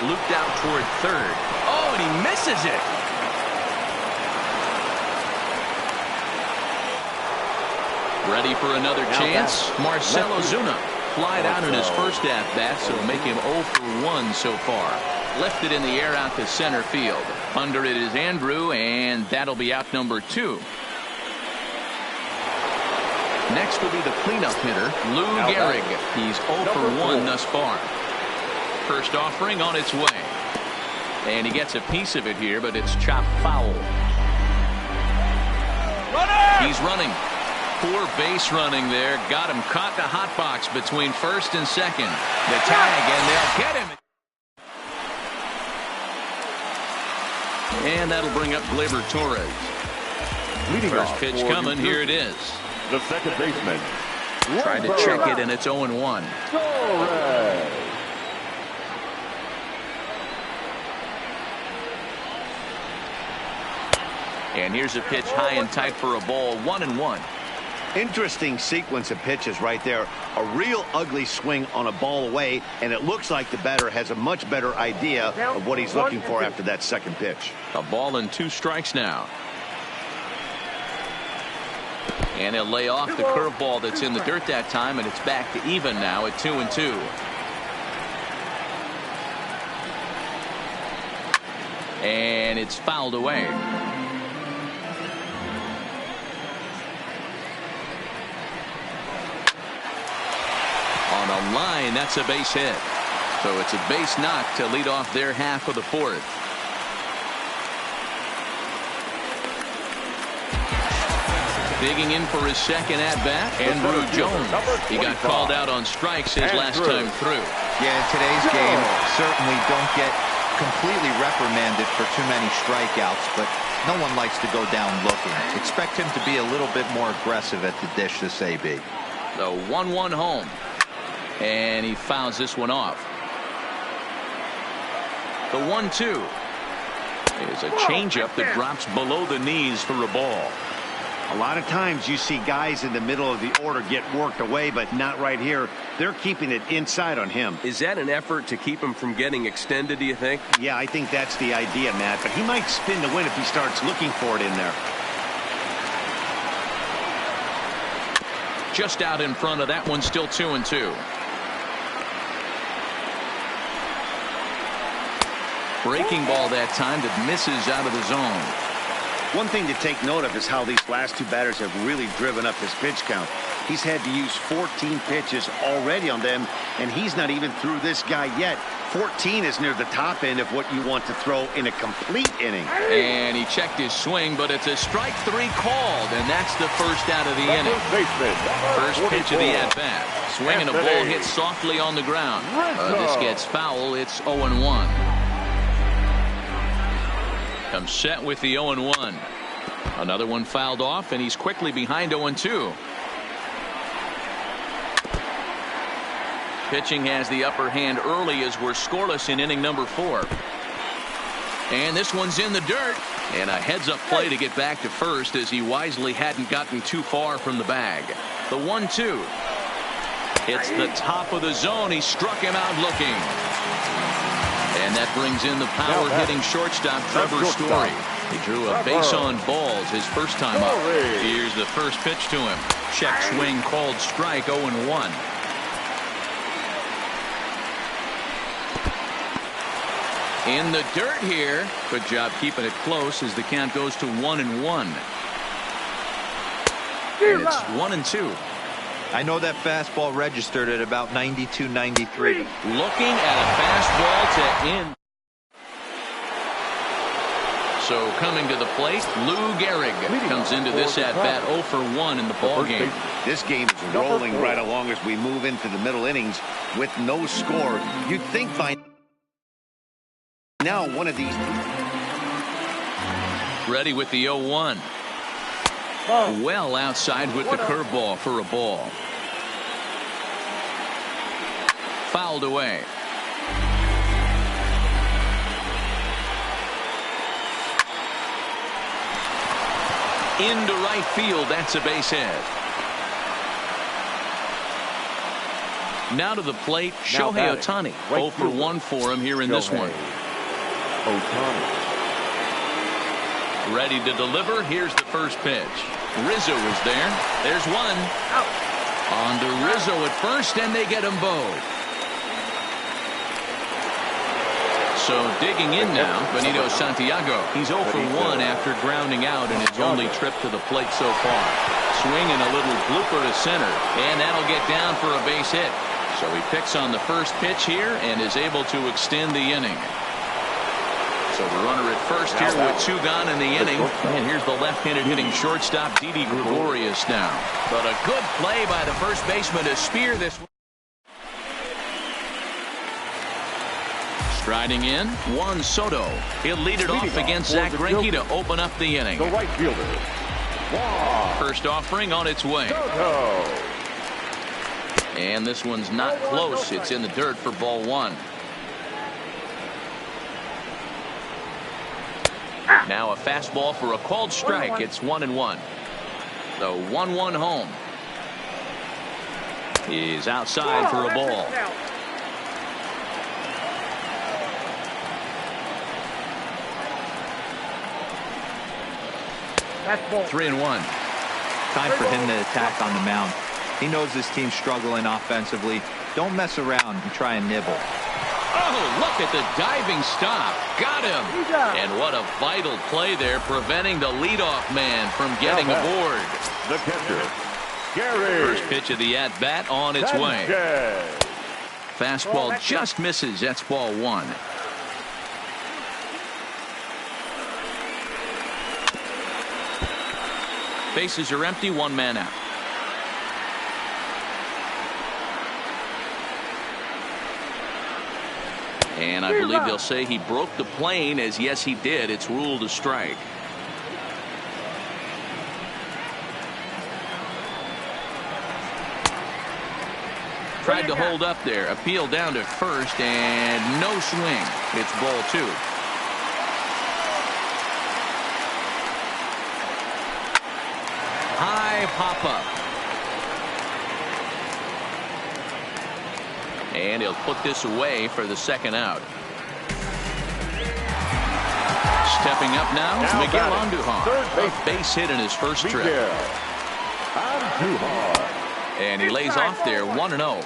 Looped out toward third. Oh, and he misses it. Ready for another chance. Marcell Ozuna flied out in his first at-bat, so make him 0 for 1 so far. Lifted in the air out to center field. Under it is Andrew, and that'll be out number 2. Next will be the cleanup hitter, Lou Gehrig. He's 0 for 1 thus far. First offering on its way. And he gets a piece of it here, but it's chopped foul. He's running. Poor base running there. Got him caught the hot box between first and second. The tag, and they'll get him. And that'll bring up Gleyber Torres. First pitch coming. Here it is. The second baseman. Tried to check it, and it's 0-1. Torres. And here's a pitch high and tight for a ball. 1-1. Interesting sequence of pitches right there. A real ugly swing on a ball away, and it looks like the batter has a much better idea of what he's looking for after that second pitch. A ball and 2 strikes now. And he'll lay off the curveball that's in the dirt that time, and it's back to even now at 2-2. And it's fouled away. On a line, that's a base hit. So it's a base knock to lead off their half of the 4th. Digging in for his second at-bat, Andrew Jones. He got called out on strikes his last time through. Yeah, in today's game, certainly don't get completely reprimanded for too many strikeouts, but no one likes to go down looking. Expect him to be a little bit more aggressive at the dish this AB. The 1-1 home. And he fouls this one off. The 1-2 is a changeup that drops below the knees for a ball. A lot of times you see guys in the middle of the order get worked away, but not right here. They're keeping it inside on him. Is that an effort to keep him from getting extended, do you think? Yeah, I think that's the idea, Matt. But he might spin to win if he starts looking for it in there. just out in front of that one, still 2-2. Breaking ball that time that misses out of the zone. One thing to take note of is how these last two batters have really driven up his pitch count. He's had to use 14 pitches already on them, and he's not even through this guy yet. 14 is near the top end of what you want to throw in a complete inning. And he checked his swing, but it's a strike 3 called, and that's the first out of the inning. First pitch of the at-bat. Swing and a ball hit softly on the ground. This gets foul. It's 0-1. Comes set with the 0-1. Another one fouled off, and he's quickly behind 0-2. Pitching has the upper hand early as we're scoreless in inning number 4. And this one's in the dirt. And a heads-up play to get back to first as he wisely hadn't gotten too far from the bag. The 1-2. It's the top of the zone. He struck him out looking. And that brings in the power-hitting shortstop, Trevor Story. He drew a base on balls his first time up. Here's the first pitch to him. Check swing called strike, 0-1. In the dirt here. Good job keeping it close as the count goes to 1-1. It's 1-2. I know that fastball registered at about 92, 93. Looking at a fastball to end. So coming to the plate, Lou Gehrig comes into this at-bat 0 for 1 in the ball game. This game is rolling right along as we move into the middle innings with no score. You'd think by now one of these. Ready with the 0-1. Well outside with the curveball for a ball. Fouled away. Into right field. That's a base hit. Now to the plate, Shohei Ohtani. 0 for 1 for him here in this one. Ready to deliver. Here's the first pitch. Rizzo is there. There's one. On to Rizzo at first, and they get them both. So digging in now, Benito Santiago. He's 0 for 1 after grounding out in his only trip to the plate so far. Swinging a little blooper to center, and that'll get down for a base hit. So he picks on the first pitch here and is able to extend the inning. So the runner at first here with 2 gone in the inning. And here's the left-handed hitting shortstop, Didi Gregorius now. But a good play by the first baseman to spear this one. Striding in, Juan Soto. He'll lead it off against Zach Greinke to open up the inning. The right fielder. First offering on its way. And this one's not close. It's in the dirt for ball 1. Now a fastball for a called strike. It's 1-1. The 1-1 home. He's outside for a ball. That's 3-1. Time for him to attack on the mound. He knows this team's struggling offensively. Don't mess around and try and nibble. Oh, look at the diving stop. Got him. And what a vital play there, preventing the leadoff man from getting aboard. The catcher, Gehrig. First pitch of the at-bat on its way. Fastball just misses. That's ball 1. Bases are empty, 1 man out. And I believe they'll say he broke the plane, as yes he did. It's ruled a strike. Tried to hold up there. Appeal down to first, and no swing. It's ball 2. High pop-up. And he'll put this away for the second out. Stepping up now Miguel Andujar. A base hit in his first trip. Andujar. And he lays off there 1-0.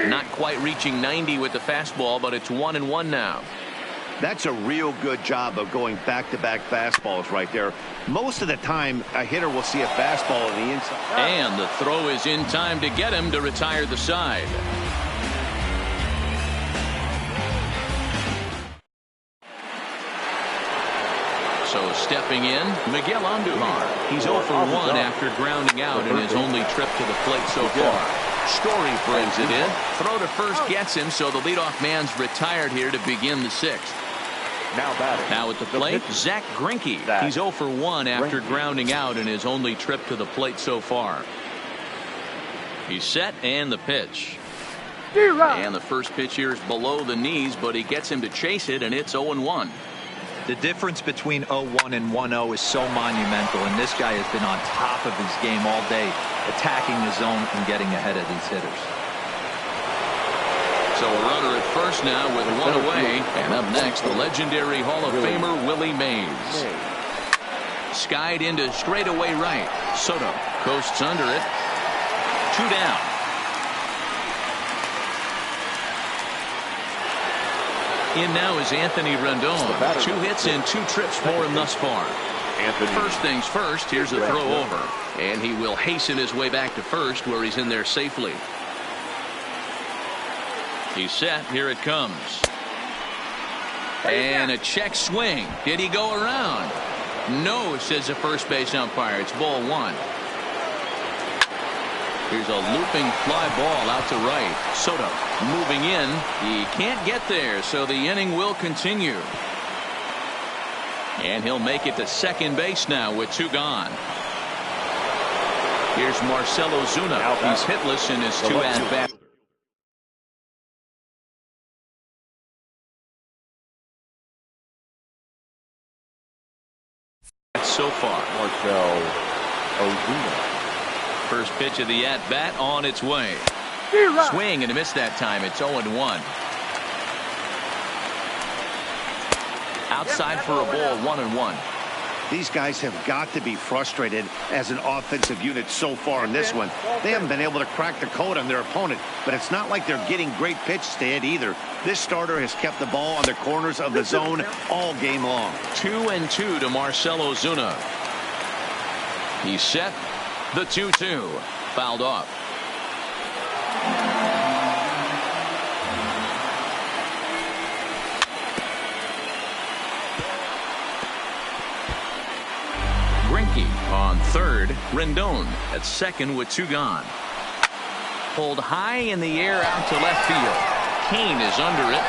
Not quite reaching 90 with the fastball, but it's 1-1 now. That's a real good job of going back-to-back fastballs right there. Most of the time, a hitter will see a fastball on the inside. And the throw is in time to get him to retire the side. So stepping in, Miguel Andujar. He's 0 for 1 after grounding out in his only trip to the plate so far. Story brings it in. Throw to first gets him, so the leadoff man's retired here to begin the sixth. Now at the plate, Zach Greinke. He's 0 for 1 after grounding out in his only trip to the plate so far. He's set, and the pitch. And the first pitch here is below the knees, but he gets him to chase it, and it's 0-1. The difference between 0-1 and 1-0 is so monumental, and this guy has been on top of his game all day, attacking the zone and getting ahead of these hitters. So a runner at first now with one away. And up next, the legendary Hall of Famer Willie Mays. Skied into straightaway right. Soto coasts under it. 2 down. In now is Anthony Rendon. 2 hits and 2 trips for him thus far. First things first, here's a throw over. And he will hasten his way back to first, where he's in there safely. He's set. Here it comes. And a check swing. Did he go around? No, says the first base umpire. It's ball 1. Here's a looping fly ball out to right. Soto moving in. He can't get there, so the inning will continue. And he'll make it to second base now with 2 gone. Here's Marcell Ozuna. He's hitless in his 2 at-bats. So far. Marcell Ozuna. First pitch of the at-bat on its way. Swing and a miss that time. It's 0-1. Outside for a ball, 1-1. These guys have got to be frustrated as an offensive unit so far in this one. They haven't been able to crack the code on their opponent, but it's not like they're getting great pitches to hit either. This starter has kept the ball on the corners of the zone all game long. 2-2 to Marcell Ozuna. He's set. The 2-2. Fouled off. Greinke on third. Rendon at second with 2 gone. Pulled high in the air out to left field. Kane is under it.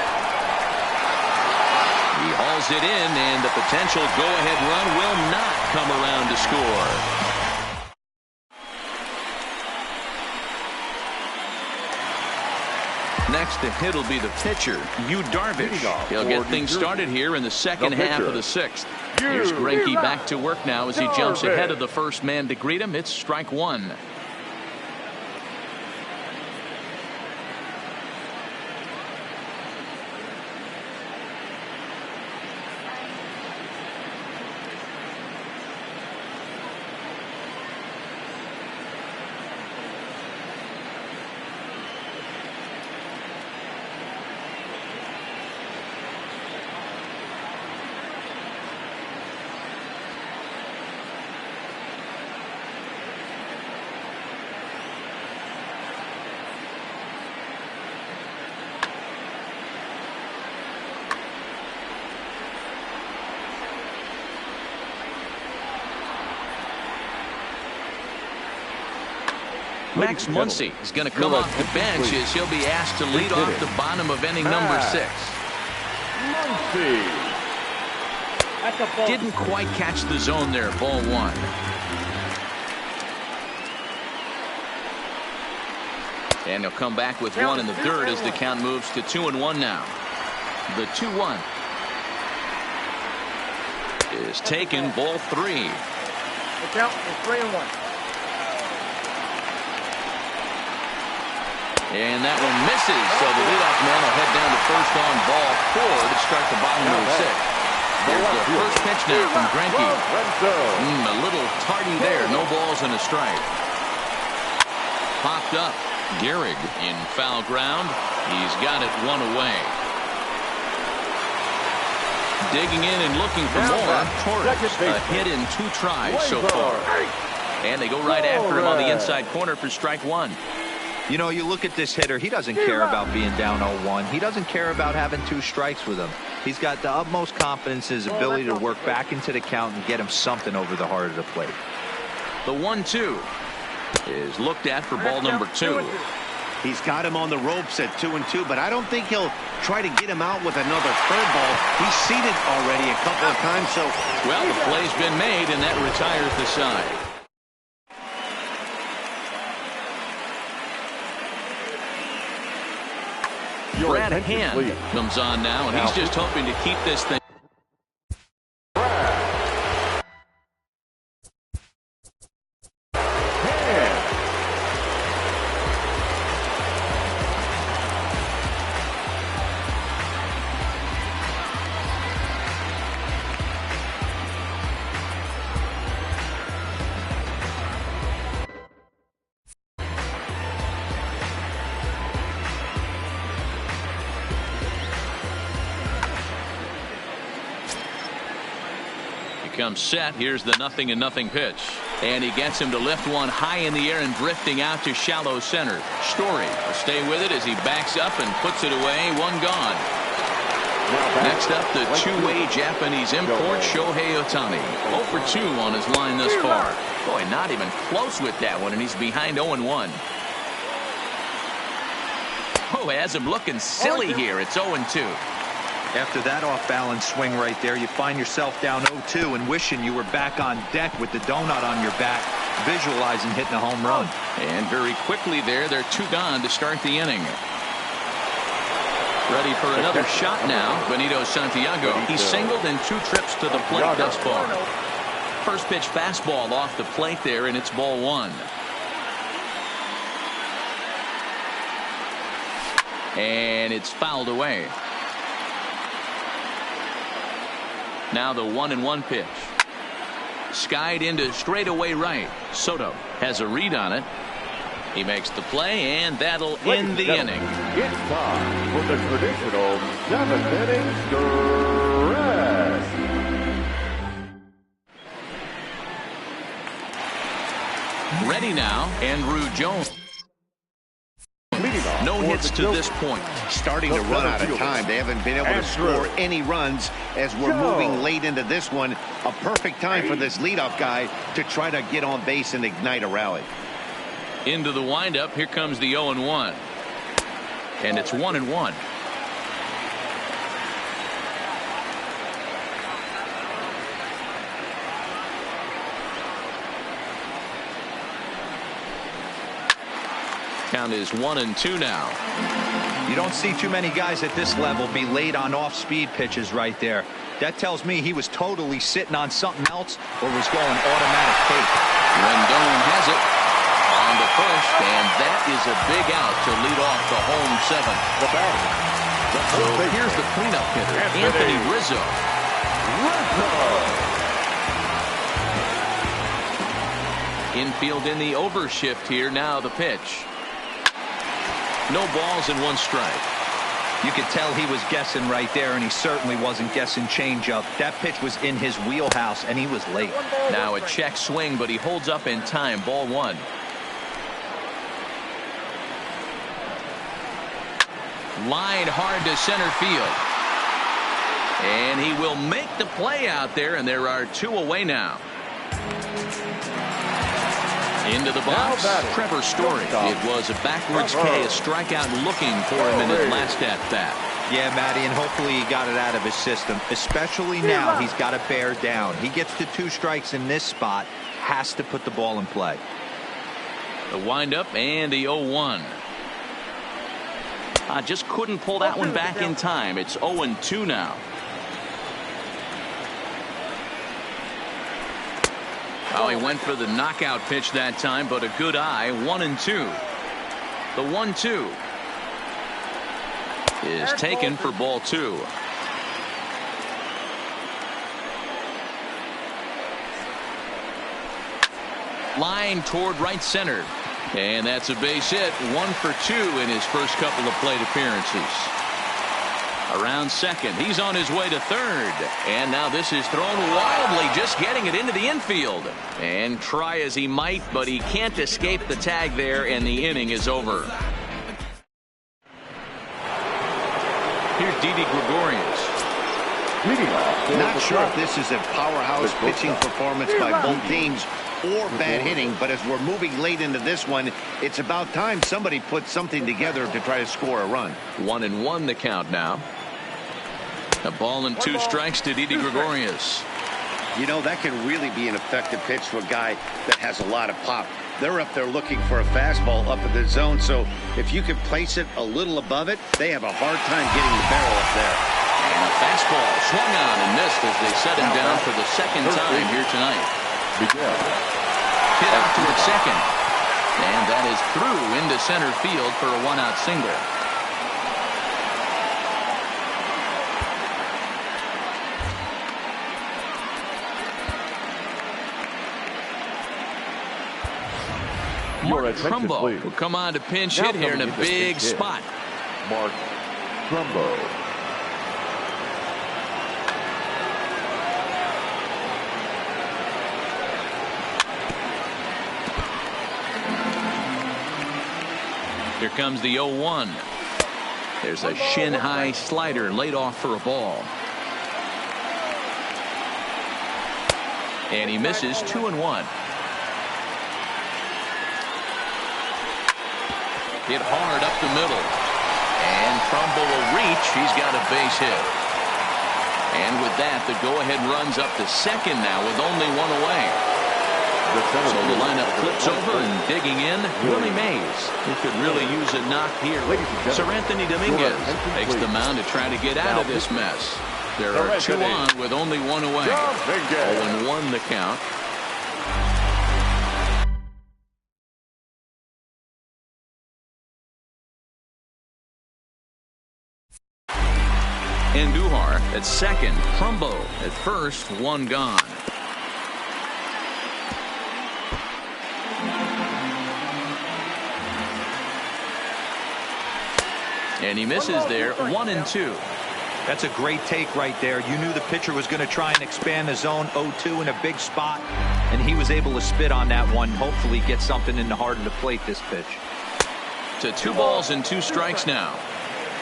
He hauls it in, and the potential go-ahead run will not come around to score. Next to hit will be the pitcher, Yu Darvish. He'll get things started here in the second half of the 6th. Here's Greinke back to work now as he jumps ahead of the first man to greet him. It's strike 1. Max Muncy is going to come off the bench as he'll be asked to lead off the bottom of inning number 6. Didn't quite catch the zone there. Ball 1. And he'll come back with 1 in the third as the count moves to 2-1 now. The 2-1 is taken. Ball 3. The count is 3-1. And that one misses, so the leadoff man will head down to first on ball 4 to start the bottom of the 6th. Here's the first pitch now from Greinke. A little tardy there. No balls and a strike. Popped up. Gehrig in foul ground. He's got it one away. Digging in and looking for more. Torres, a hit in 2 tries so far. And they go right after him on the inside corner for strike 1. You know, you look at this hitter, he doesn't care about being down 0-1. He doesn't care about having 2 strikes with him. He's got the utmost confidence in his ability to work back into the count and get him something over the heart of the plate. The 1-2 is looked at for ball number 2. He's got him on the ropes at 2-2, but I don't think he'll try to get him out with another curveball. He's seated already a couple of times, so... Well, the play's been made, and that retires the side. Brad Hand comes on now, and he's just hoping to keep this thing. Comes set. Here's the 0-0 pitch, and he gets him to lift one high in the air and drifting out to shallow center. Story will stay with it as he backs up and puts it away. One gone. Next up, the two-way Japanese import Shohei Ohtani. 0 for 2 on his line thus far. Boy, not even close with that one, and he's behind 0-1. Oh, has him looking silly here. It's 0-2. After that off-balance swing right there, you find yourself down 0-2 and wishing you were back on deck with the donut on your back, visualizing hitting a home run. And very quickly there, they're 2 gone to start the inning. Ready for another shot now, Benito Santiago. He's singled in 2 trips to the plate thus far. First pitch fastball off the plate there, and it's ball 1. And it's fouled away. Now the 1-1 pitch. Skied into straightaway right. Soto has a read on it. He makes the play, and that'll end the inning. It's time for the traditional 7-inning stretch. Ready now, Andrew Jones. No hits to this point. Starting to run out of time. They haven't been able to score any runs as we're moving late into this one. A perfect time for this leadoff guy to try to get on base and ignite a rally. Into the windup. Here comes the 0-1. And it's 1-1. Count is 1-2 now. You don't see too many guys at this level be late on off-speed pitches right there. That tells me he was totally sitting on something else or was going automatic take. Rendon has it on the first, and that is a big out to lead off the home 7th. So here's the cleanup hitter, Anthony Rizzo. Infield in the overshift here. Now the pitch. No balls and 1 strike. You could tell he was guessing right there, and he certainly wasn't guessing changeup. That pitch was in his wheelhouse, and he was late. Now a check swing, but he holds up in time. Ball 1. Line hard to center field. And he will make the play out there, and there are 2 away now. Into the box, Trevor Story. It was a backwards K, a strikeout looking for him in his last at-bat. Yeah, Matty, and hopefully he got it out of his system. Especially now, he's got to bear down. He gets to 2 strikes in this spot, has to put the ball in play. The windup and the 0-1. Just couldn't pull that one back in time. It's 0-2 now. Oh, he went for the knockout pitch that time, but a good eye. 1-2. The 1-2 is taken for ball 2. Line toward right center. And that's a base hit. 1 for 2 in his first couple of plate appearances. Around second. He's on his way to third. And now this is thrown wildly, just getting it into the infield. And try as he might, but he can't escape the tag there, and the inning is over. Here's Didi Gregorius. Not sure if this is a powerhouse pitching performance by both teams or bad hitting, but as we're moving late into this one, it's about time somebody put something together to try to score a run. 1-1 the count now. A ball and 2 strikes to Didi Gregorius. You know, that can really be an effective pitch for a guy that has a lot of pop. They're up there looking for a fastball up in the zone, so if you could place it a little above it, they have a hard time getting the barrel up there. And a fastball swung on and missed as they set him down for the second time here tonight. Hit out toward second. And that is through into center field for a 1-out single. Mark Trumbo will come on to pinch hit here in a big spot. Mark Trumbo. Here comes the 0-1. There's a shin-high slider laid off for a ball. And he misses 2-1. Hit hard up the middle. And Trumbo will reach. He's got a base hit. And with that, the go-ahead runs up to second now with only 1 away. So the lineup flips over and digging in, Willie Mays. He could really use a knock here. Sir Anthony Dominguez takes the mound to try to get out of this mess. There are 2 on with only 1 away. 0-1 the count. Andujar at second. Trumbo at first. 1 gone. And he misses there. 1-2. That's a great take right there. You knew the pitcher was going to try and expand the zone. 0-2 in a big spot, and he was able to spit on that one. Hopefully get something in the heart of the plate this pitch. To 2 balls and 2 strikes now.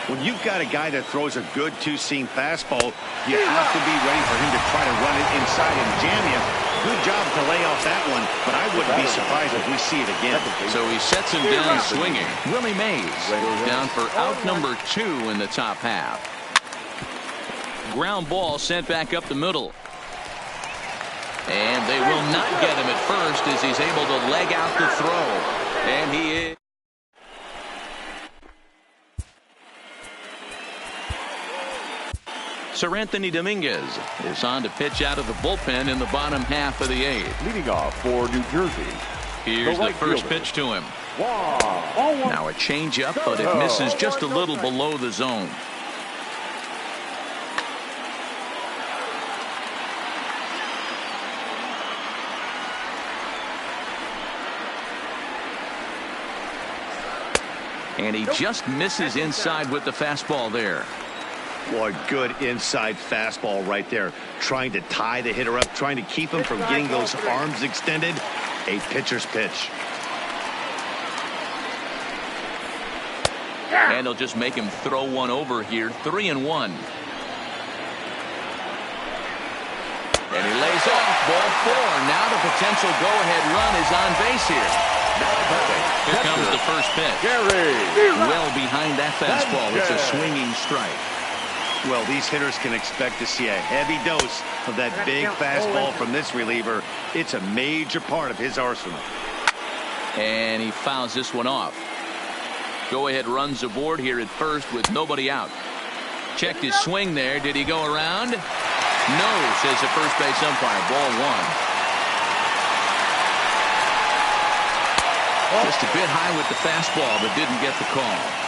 When you've got a guy that throws a good 2-seam fastball, you have to be ready for him to try to run it inside and jam you. Good job to lay off that one, but I wouldn't be surprised if we see it again. So he sets him down swinging. Willie Mays down for out number 2 in the top half. Ground ball sent back up the middle. And they will not get him at first as he's able to leg out the throw. And he is. Sir Anthony Dominguez is on to pitch out of the bullpen in the bottom half of the 8th. Leading off for New Jersey. Here's the first pitch to him. Now a changeup, but it misses just a little below the zone. And he just misses inside with the fastball there. Boy, good inside fastball right there. Trying to tie the hitter up, trying to keep him from getting those arms extended. A pitcher's pitch. And he'll just make him throw one over here. 3-1. And he lays off. Ball 4. Now the potential go-ahead run is on base here. Here comes the first pitch. Well behind that fastball. It's a swinging strike. Well, these hitters can expect to see a heavy dose of that big fastball from this reliever. It's a major part of his arsenal. And he fouls this one off. Go-ahead runs aboard here at first with nobody out. Checked his swing there. Did he go around? No, says the first base umpire. Ball 1. Just a bit high with the fastball, but didn't get the call.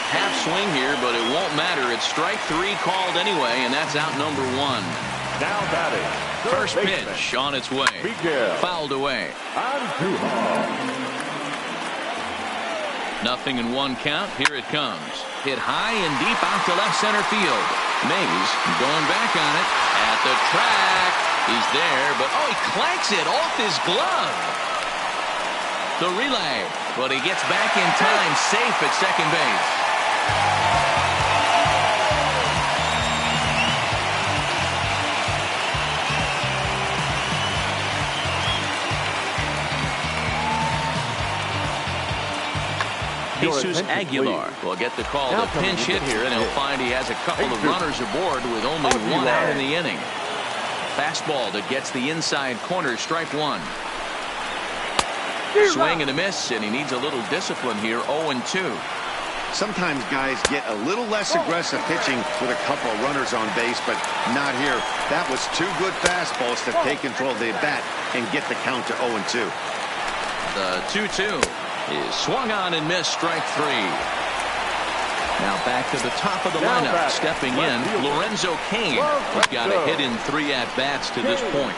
half swing here, but it won't matter. It's strike 3 called anyway, and that's out number 1. Now batting. First pitch on its way. Fouled away. Nothing in 1 count. Here it comes. Hit high and deep out to left center field. Mays going back on it at the track. He's there, but he clanks it off his glove. The relay, but he gets back in time, safe at second base. Jesus Aguilar will get the call. The pinch hit here, and he'll find he has a couple of runners aboard with only 1 out in the inning. Fastball that gets the inside corner, strike 1. Swing and a miss, and he needs a little discipline here. 0-2. Sometimes guys get a little less aggressive pitching with a couple of runners on base, but not here. That was 2 good fastballs to take control of the bat and get the count to 0-2. The 2-2 is swung on and missed, strike 3. Now back to the top of the lineup. Stepping in, Lorenzo Cain. He's got a hit in 3 at-bats to this point.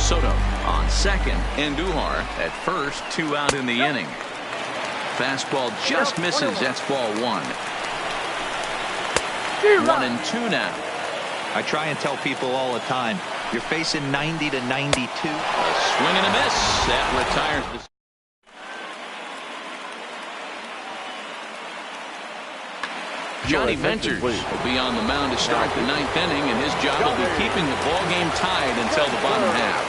Soto on second, and Duhar at first, 2 out in the inning. Fastball just misses. That's ball 1. 1-2 now. I try and tell people all the time, you're facing 90 to 92. A swing and a miss. That retires the... Johnny Ventures will be on the mound to start the 9th inning, and his job will be keeping the ball game tied until the bottom half.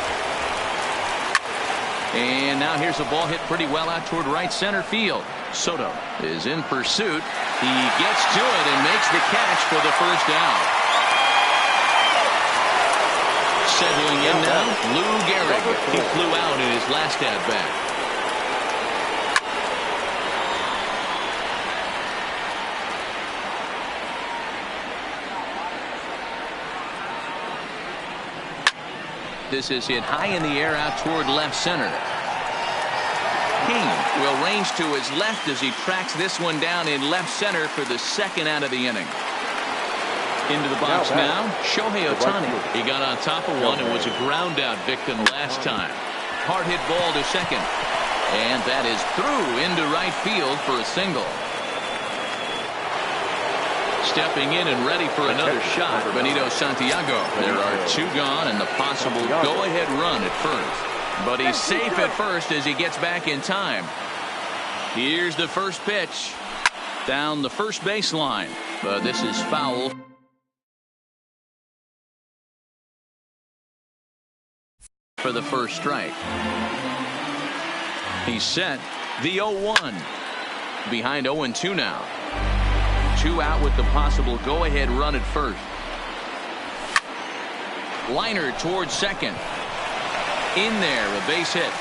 And now here's a ball hit pretty well out toward right center field. Soto is in pursuit. He gets to it and makes the catch for the first out. Settling in now, Lou Gehrig. He flew out in his last at-bat. This is hit high in the air out toward left center. King will range to his left as he tracks this one down in left center for the 2nd out of the inning. Into the box now, Shohei Ohtani. He got on top of one and was a ground out victim last time. Hard hit ball to second. And that is through into right field for a single. Stepping in and ready for another shot, Benito Santiago. There are 2 gone and the possible go-ahead run at first. But he's safe at first as he gets back in time. Here's the first pitch. Down the first baseline. But this is foul. For the first strike. He's set. The 0-1. Behind 0-2 now. 2 out with the possible go-ahead run at first. Liner towards second. In there, a base hit.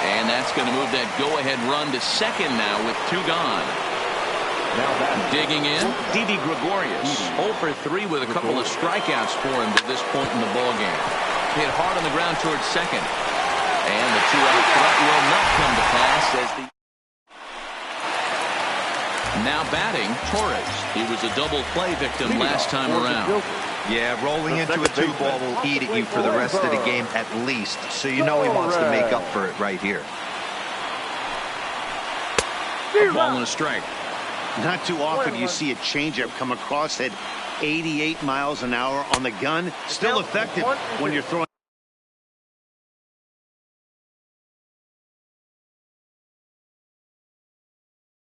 And that's going to move that go-ahead run to second now with 2 gone. Digging in, Didi Gregorius. 0 for 3 with a couple of strikeouts for him to this point in the ballgame. Hit hard on the ground towards second. And the 2-out threat will not come to pass as the... Now batting, Torres. He was a double play victim last time around. Yeah, rolling into a 2-ball will eat at you for the rest of the game at least. So you know he wants to make up for it right here. A ball and a strike. Not too often you see a changeup come across at 88 miles an hour on the gun. Still effective when you're throwing.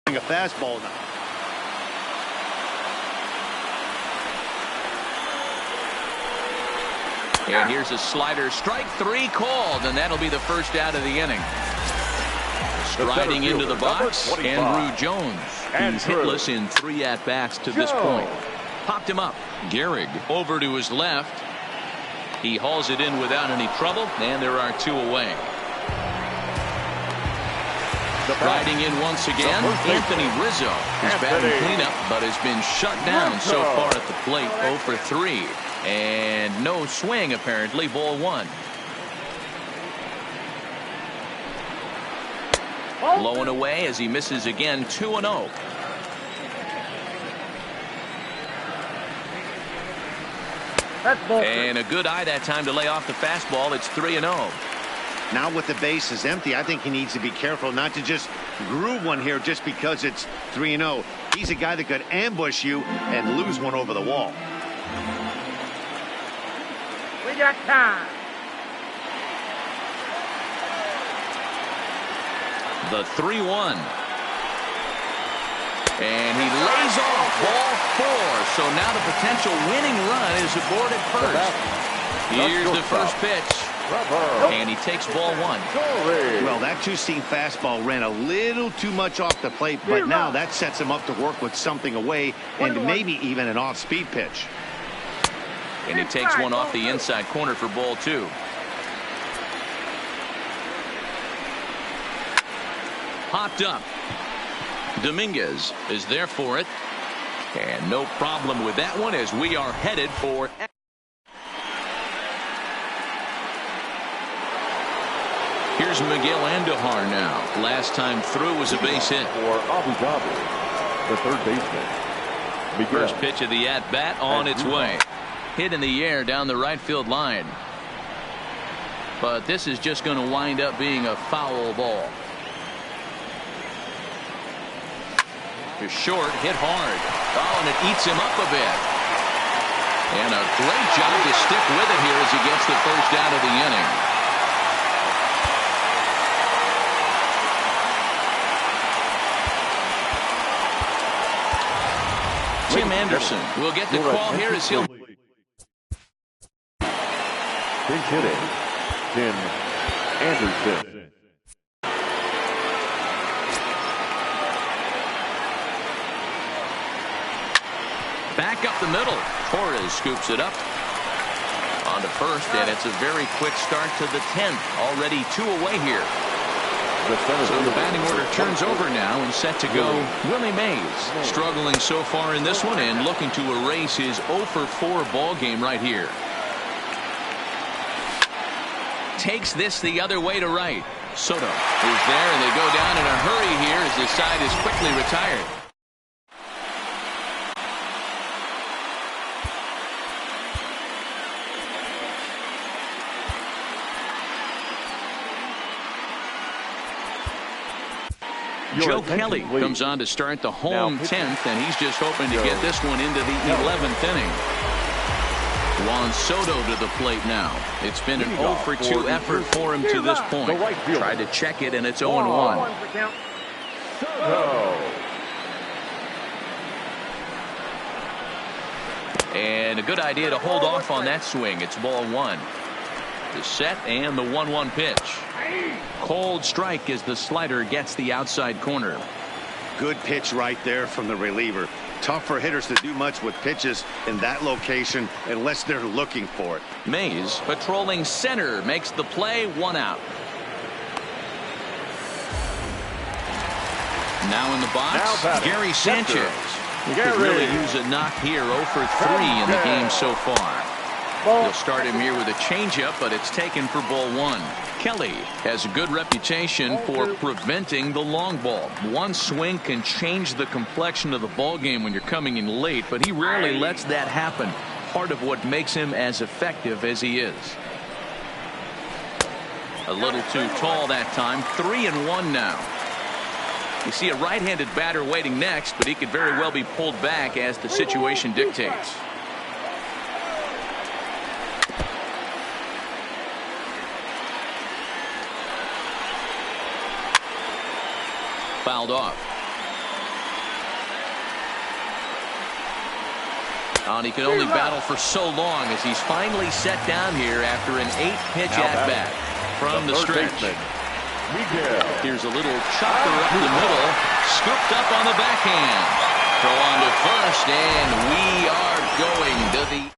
A fastball now. And here's a slider. Strike 3 called, and that'll be the first out of the inning. Striding into the box, Andrew Jones. He's hitless in 3 at-bats to this point. Popped him up. Gehrig over to his left. He hauls it in without any trouble, and there are 2 away. Riding in once again, Anthony Rizzo. He's batting cleanup, but has been shut down so far at the plate. 0 for 3. And no swing, apparently. Ball 1. Low and away as he misses again, 2-0. That's ball And a good eye that time to lay off the fastball. It's 3-0. Now with the base is empty, I think he needs to be careful not to just groove one here just because it's 3-0. He's a guy that could ambush you and lose one over the wall. We got time. The 3-1. And he lays off ball 4. So now the potential winning run is aboard at first. Here's the first pitch. And he takes ball 1. Well, that two-seam fastball ran a little too much off the plate, but now that sets him up to work with something away and maybe even an off-speed pitch. And he takes one off the inside corner for ball 2. Popped up. Dominguez is there for it. And no problem with that one as we are headed for... Here's Miguel Andujar now. Last time through was a base hit. For Abu Dhabi, the third baseman. Miguel. First pitch of the at-bat on its way. Hit in the air down the right field line. But this is just going to wind up being a foul ball. To short, hit hard. Oh, and it eats him up a bit. And a great job to stick with it here as he gets the first out of the inning. Tim Anderson will get the call here as he'll... Pinch hitting, Tim Anderson. Back up the middle. Torres scoops it up. On to first, and it's a very quick start to the 10th. Already 2 away here. So the batting order turns over now and set to go Willie Mays. Struggling so far in this one and looking to erase his 0-for-4 ball game right here. Takes this the other way to right. Soto is there, and they go down in a hurry here as the side is quickly retired. Joe Kelly comes on to start the home 10th, and he's just hoping to get this one into the 11th inning. Juan Soto to the plate now. It's been an 0-for-2 effort for him to this point. Tried to check it, and it's 0-1. And a good idea to hold off on that swing. It's ball 1. The set and the 1-1 pitch. Cold strike as the slider gets the outside corner. Good pitch right there from the reliever. Tough for hitters to do much with pitches in that location unless they're looking for it. Mays patrolling center makes the play, 1 out. Now in the box, Gary Sanchez. He could really use a knock here. 0-for-3 in the game so far. They'll start him here with a changeup, but it's taken for ball 1. Kelly has a good reputation for preventing the long ball. One swing can change the complexion of the ball game when you're coming in late, but he rarely lets that happen. Part of what makes him as effective as he is. A little too tall that time. 3-1 now. You see a right-handed batter waiting next, but he could very well be pulled back as the situation dictates. Fouled off. And he can only battle for so long as he's finally set down here after an 8-pitch at-bat from the stretch. Here's a little chopper up the middle, scooped up on the backhand. Throw on to first, and we are going to the...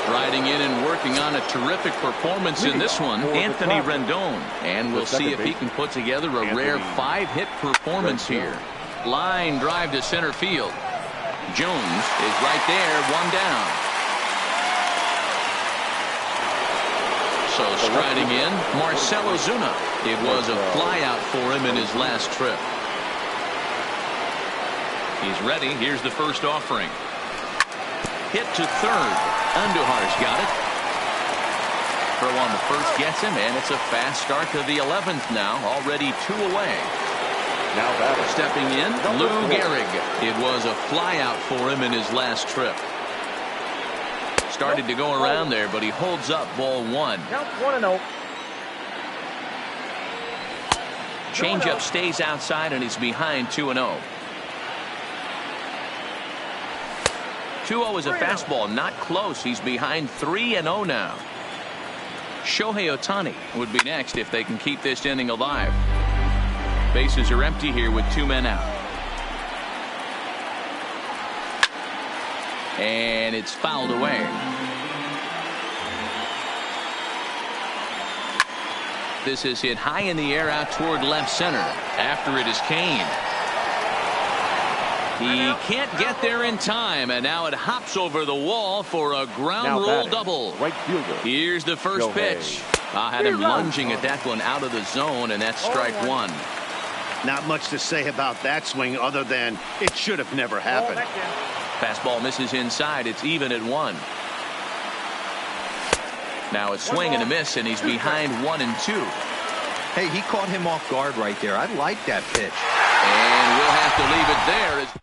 Striding in and working on a terrific performance in this one, Anthony Rendon. And we'll see if he can put together a rare 5-hit performance here. Line drive to center field. Jones is right there, 1 down. So Striding in, Marcelo Zuna. It was a flyout for him in his last trip. He's ready. Here's the first offering. Hit to third. Andujar's got it. Throw on the first gets him, and it's a fast start to the 11th now. Already 2 away. Now batting. Stepping in, Lou Gehrig. It was a flyout for him in his last trip. Started to go around there, but he holds up ball 1. Count 1-0. Changeup stays outside, and he's behind 2-0. 2-0 is a fastball, not close. He's behind 3-0 now. Shohei Ohtani would be next if they can keep this inning alive. Bases are empty here with 2 men out. And it's fouled away. This is hit high in the air out toward left center. After it is Kane. He can't get there in time, and now it hops over the wall for a ground roll double. Right fielder. Here's the first pitch. I had him lunging at that one out of the zone, and that's strike 1. Not much to say about that swing other than it should have never happened. Fastball misses inside. It's even at 1. Now a swing and a miss, and he's behind 1-2. Hey, he caught him off guard right there. I like that pitch. And we'll have to leave it there.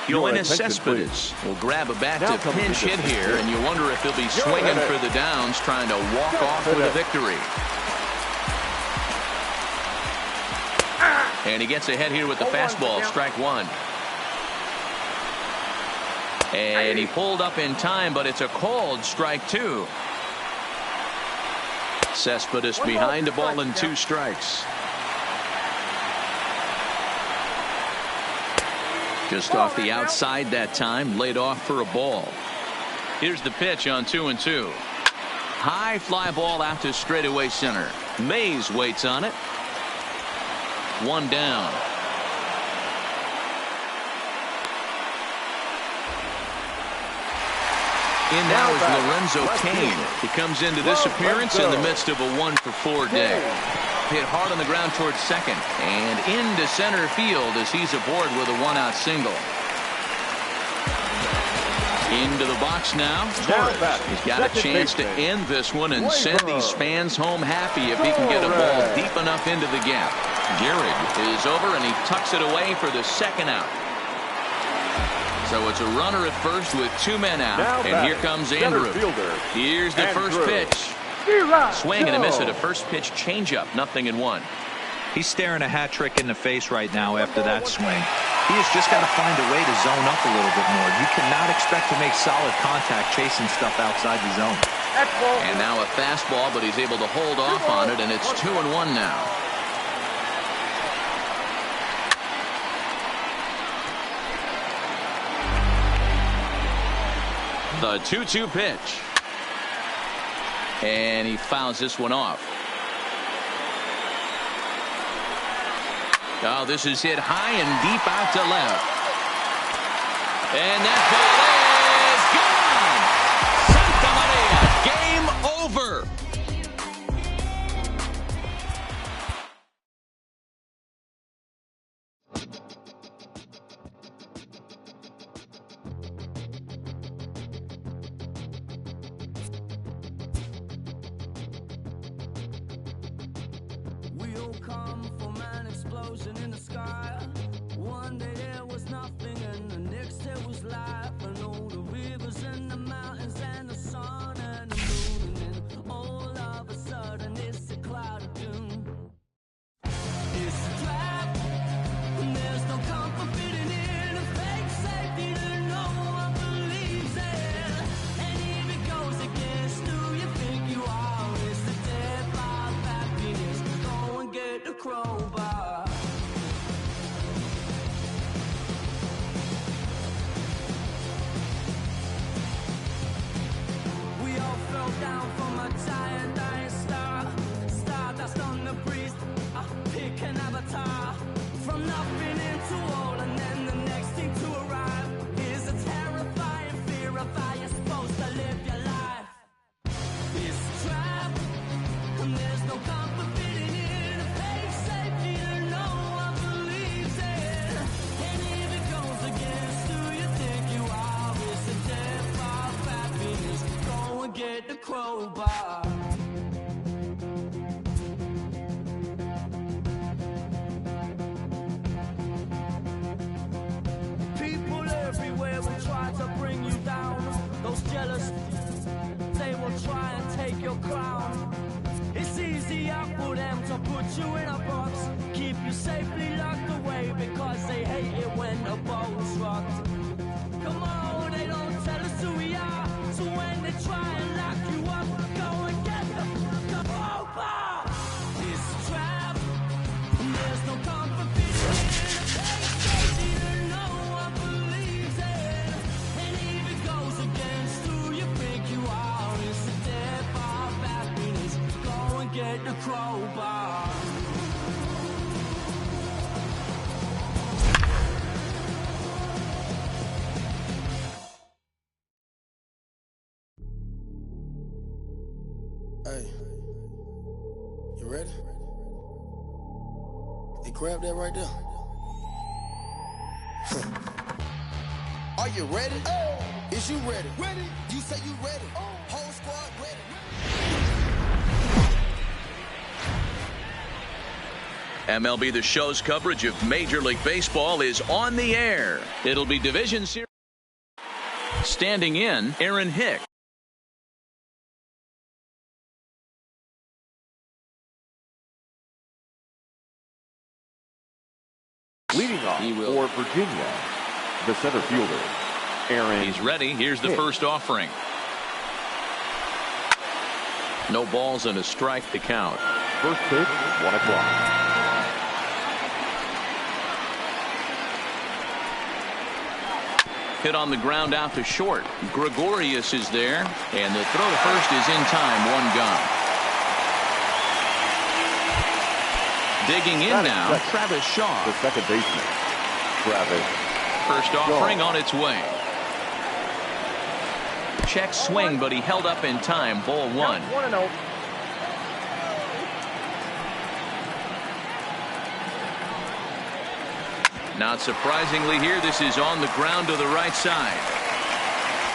Yoenis Cespedes will grab a bat to pinch hit here, and you wonder if he'll be swinging for the downs, trying to walk off with a victory. And he gets ahead here with the fastball, strike 1. And he pulled up in time, but it's a called strike 2. Cespedes behind a ball and 2 strikes. Just off the outside that time, laid off for a ball. Here's the pitch on 2-2. High fly ball out to straightaway center. Mays waits on it. 1 down. In now is Lorenzo Cain. He comes into this appearance in the midst of a 1-for-4 day. Hit hard on the ground towards second and into center field as he's aboard with a 1-out single. Into the box now, Torres. He's got a chance to end this one and send these fans home happy if he can get a ball deep enough into the gap. Gehrig is over, and he tucks it away for the 2nd out. So it's a runner at first with 2 men out, and here comes Andrew. Here's the first pitch. Swing and a miss at a first pitch changeup, 0-1. He's staring a hat trick in the face right now after that swing. He has just got to find a way to zone up a little bit more. You cannot expect to make solid contact chasing stuff outside the zone. And now a fastball, but he's able to hold off on it, and it's 2-1 now. The 2-2 pitch. And he fouls this one off. Oh, this is hit high and deep out to left. And that ball is gone. Santa Maria, game over. We'll come from an explosion in the sky. One day there was nothing, and the next there was life. And all the rivers and the mountains. crowbar. People everywhere will try to bring you down. Those jealous, they will try and take your crown. It's easier for them to put you in a box, keep you safely locked away, because they hate it when the boat's rocked. Come on, they don't tell us who we are, so when they try and lock you up, go and get the crowbar. It's a trap, there's no comfort in it. Either no one believes it, and if it goes against who you think you are, it's the death of happiness. Go and get the crowbar. Hey, you ready? Hey, grab that right there. Are you ready? Is you ready? Ready? You say you ready? Whole squad ready? MLB The Show's coverage of Major League Baseball is on the air. It'll be Division Series. Standing in, Aaron Hick. Leading off for Virginia, the center fielder, Aaron. He's ready. Here's the first offering. No balls and a strike to count. First pitch, 1 o'clock. Hit on the ground out to short. Gregorius is there, and the throw to first is in time. 1 gone. Digging in now, Travis Shaw. The second baseman, Travis. First offering on its way. Check swing, but he held up in time. Ball 1. 1-0. Not surprisingly here, this is on the ground to the right side.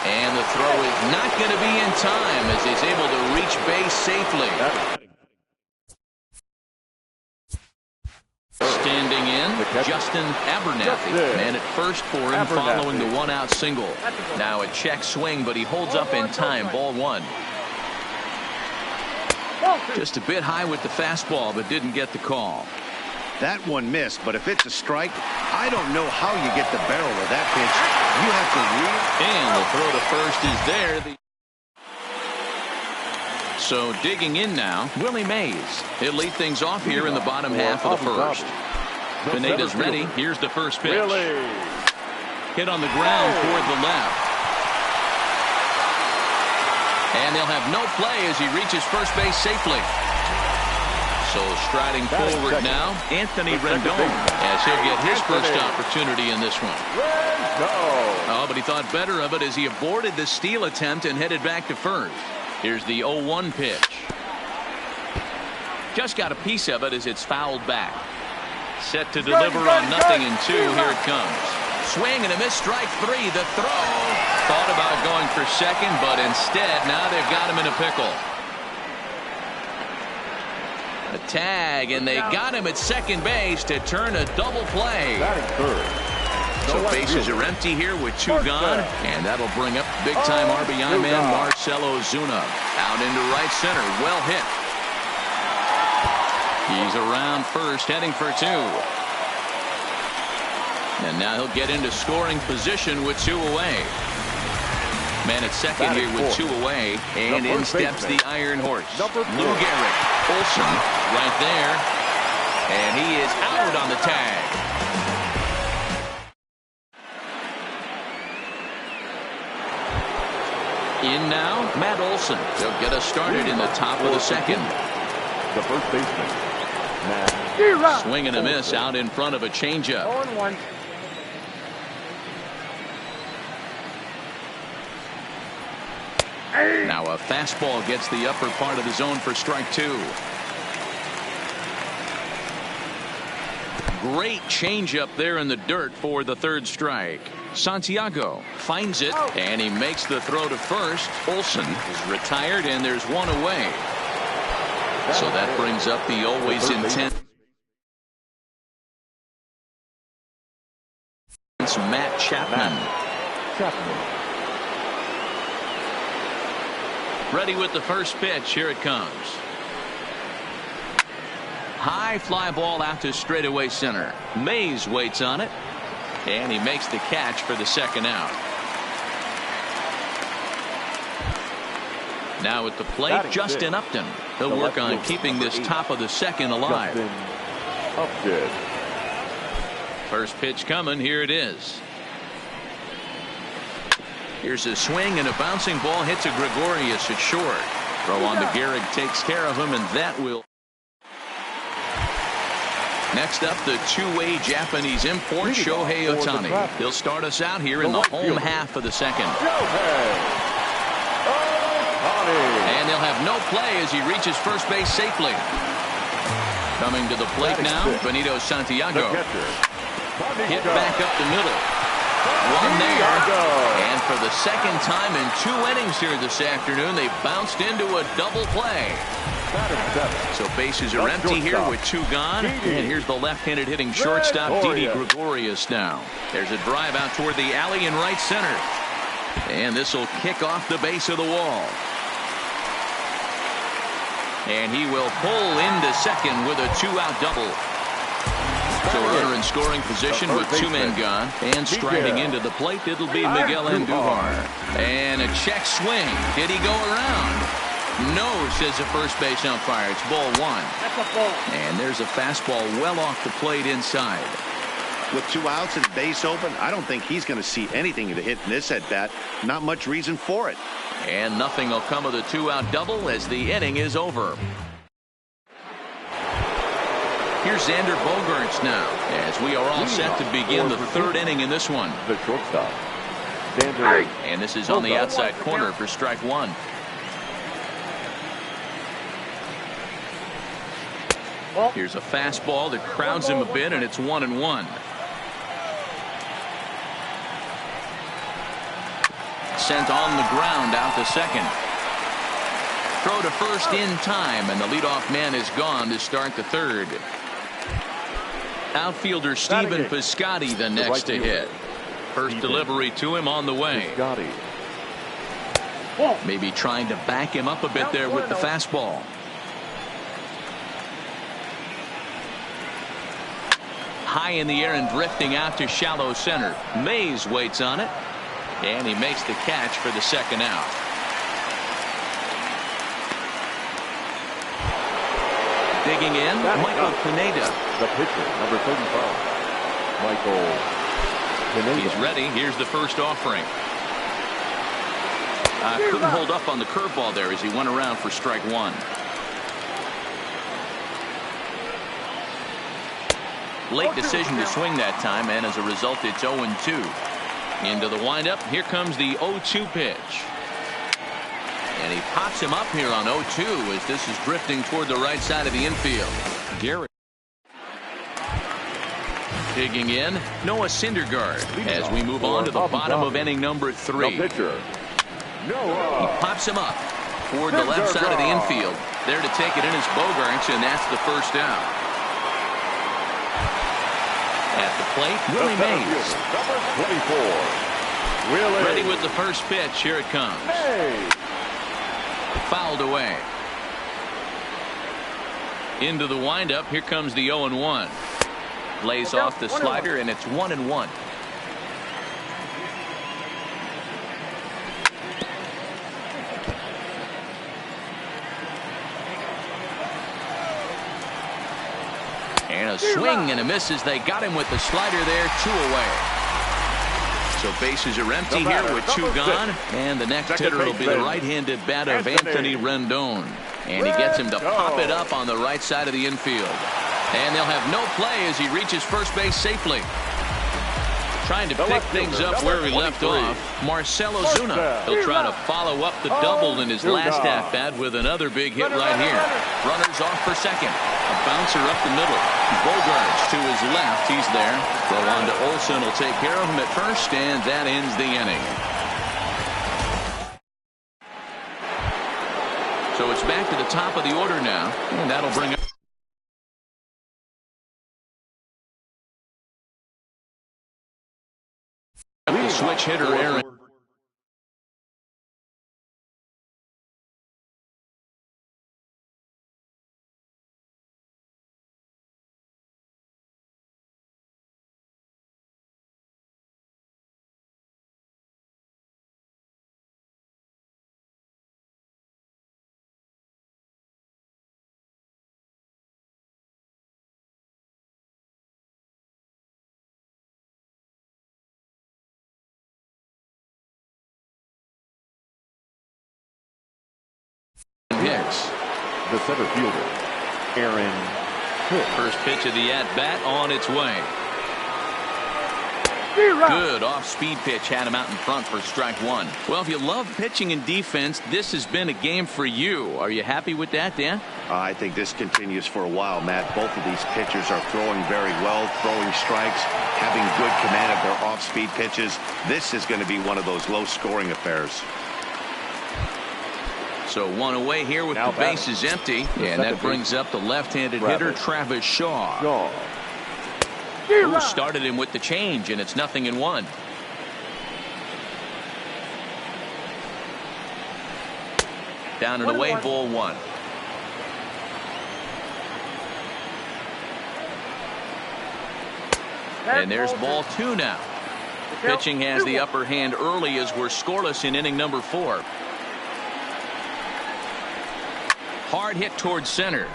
And the throw is not going to be in time as he's able to reach base safely. Standing in, Justin Abernathy. Man at first for him following the 1-out single. Now a check swing, but he holds up in time. Ball 1. Just a bit high with the fastball, but didn't get the call. That one missed, but if it's a strike, I don't know how you get the barrel of that pitch. You have to read. And the throw to first is there. So digging in now, Willie Mays. He'll lead things off here in the bottom half of the first. Pineda's ready. Here's the first pitch. Hit on the ground toward the left. And they'll have no play as he reaches first base safely. So striding forward now, Anthony Rendon, as he'll get his first opportunity in this one. Oh, but he thought better of it as he aborted the steal attempt and headed back to first. Here's the 0-1 pitch. Just got a piece of it as it's fouled back. Set to deliver on 0-2. Here it comes. Swing and a miss, strike 3. The throw. Thought about going for second, but instead now they've got him in a pickle. A tag, and they got him at second base to turn a double play. So bases are empty here with 2 gone, and that'll bring up big-time RBI man Marcell Ozuna. Out into right center, well hit. He's around first, heading for 2. And now he'll get into scoring position with 2 away. Man at second here with 2 away, and in steps the Iron Horse. Lou Gehrig. Olsen right there, and he is out on the tag. In now, Matt Olson. They'll get us started in the top of the second. The first baseman, Matt. Swing and a miss out in front of a changeup. 0-1. Now a fastball gets the upper part of the zone for strike 2. great changeup there in the dirt for the third strike. Santiago finds it, and he makes the throw to first. Olsen is retired, and there's one away. So that brings up the always intense Matt Chapman. Ready with the first pitch. Here it comes. High fly ball out to straightaway center. Mays waits on it, and he makes the catch for the second out. Now at the plate, Justin Upton. He'll work on keeping this top of the second alive. First pitch coming. Here it is. Here's a swing, and a bouncing ball hits a Gregorius at short. Throw on the Gehrig takes care of him, and that will. Next up, the two-way Japanese import, Shohei Ohtani. He'll start us out here in the home half of the second. And they'll have no play as he reaches first base safely. Coming to the plate now, Benito Santiago. Hit back up the middle. One there. And for the second time in 2 innings here this afternoon, they bounced into a double play. So bases are empty here with 2 gone. And here's the left-handed hitting shortstop, Didi Gregorius now. There's a drive out toward the alley in right center. And this will kick off the base of the wall. And he will pull into second with a 2-out double. So runner in scoring position with 2 men gone. And striding into the plate, it'll be Miguel Andujar. And a check swing. Did he go around? No, says the first base umpire. It's ball 1. That's a ball. And there's a fastball well off the plate inside. With 2 outs and base open, I don't think he's going to see anything to hit in this at bat. Not much reason for it. And nothing will come of the 2-out double as the inning is over. Here's Xander Bogaerts now, as we are all set to begin the 3rd inning in this one. The shortstop, Xander. And this is on the outside corner for strike 1. Here's a fastball that crowds him a bit, and it's 1-1. Sent on the ground out to second. Throw to first in time, and the leadoff man is gone to start the 3rd. Outfielder Stephen Piscotty the next to hit. First delivery to him on the way. Maybe trying to back him up a bit there with the fastball. High in the air and drifting out to shallow center. Mays waits on it, and he makes the catch for the second out. Digging in, Michael Pineda. The pitcher, number 35, Michael Pineda. He's ready. Here's the first offering. Couldn't hold up on the curveball there as he went around for strike 1. Late decision to swing that time, and as a result, it's 0-2. Into the windup. Here comes the 0-2 pitch. And he pops him up here on 0-2 as this is drifting toward the right side of the infield. Gehrig. Digging in, Noah Syndergaard as we move on to the bottom of inning number 3. He pops him up toward the left side of the infield. There to take it in is Bogaerts, and that's the first out. At the plate, Willie Mays. Number 24. Ready with the first pitch. Here it comes. Fouled away. Into the windup. Here comes the 0-1. Lays off the slider, and it's 1-1. And a swing and a miss as they got him with the slider there. 2 away. So bases are empty here with 2 gone. And the next hitter will be the right-handed bat of Anthony Rendon. And he gets him to pop it up on the right side of the infield. And they'll have no play as he reaches first base safely. Trying to pick things up where he left off, Marcell Ozuna. He'll try to follow up the double in his last at-bat with another big hit right here. Runners off for second. A bouncer up the middle. Bogarts to his left. He's there. Throw on to Olsen will take care of him at first, and that ends the inning. So it's back to the top of the order now, and that'll bring up the switch hitter, Aaron. Hicks. The center fielder, Aaron Hicks. First pitch of the at-bat on its way. Good off-speed pitch had him out in front for strike one. Well, if you love pitching and defense, this has been a game for you. Are you happy with that, Dan? I think this continues for a while, Matt. Both of these pitchers are throwing very well, throwing strikes, having good command of their off-speed pitches. This is going to be one of those low-scoring affairs. So one away here with the bases empty, and that brings up the left-handed hitter Travis Shaw. Who started him with the change, and it's 0-1. Down and away, ball one. And there's ball two now. Pitching has the upper hand early as we're scoreless in inning number 4. Hard hit towards center.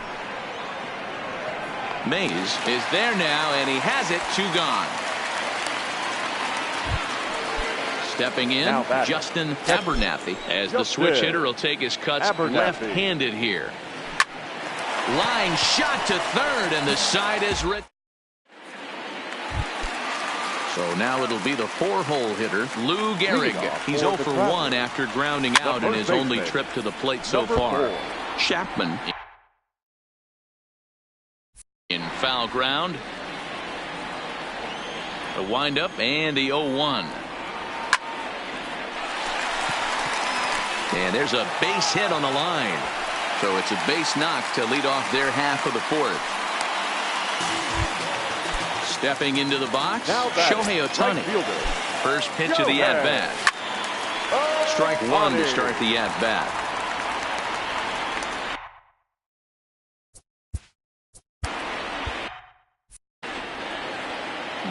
Mays is there now, and he has it. 2 gone. Stepping in, Justin Abernathy, as the switch hitter will take his cuts left-handed here. Line shot to third, and the side is written. So now it'll be the 4-hole hitter, Lou Gehrig. He's 0 for 1 after grounding out in his only trip to the plate so far. Chapman in foul ground. The windup and the 0-1. And there's a base hit on the line. So it's a base knock to lead off their half of the 4th. Stepping into the box, Shohei Ohtani. First pitch of the at-bat. Strike one to start the at-bat.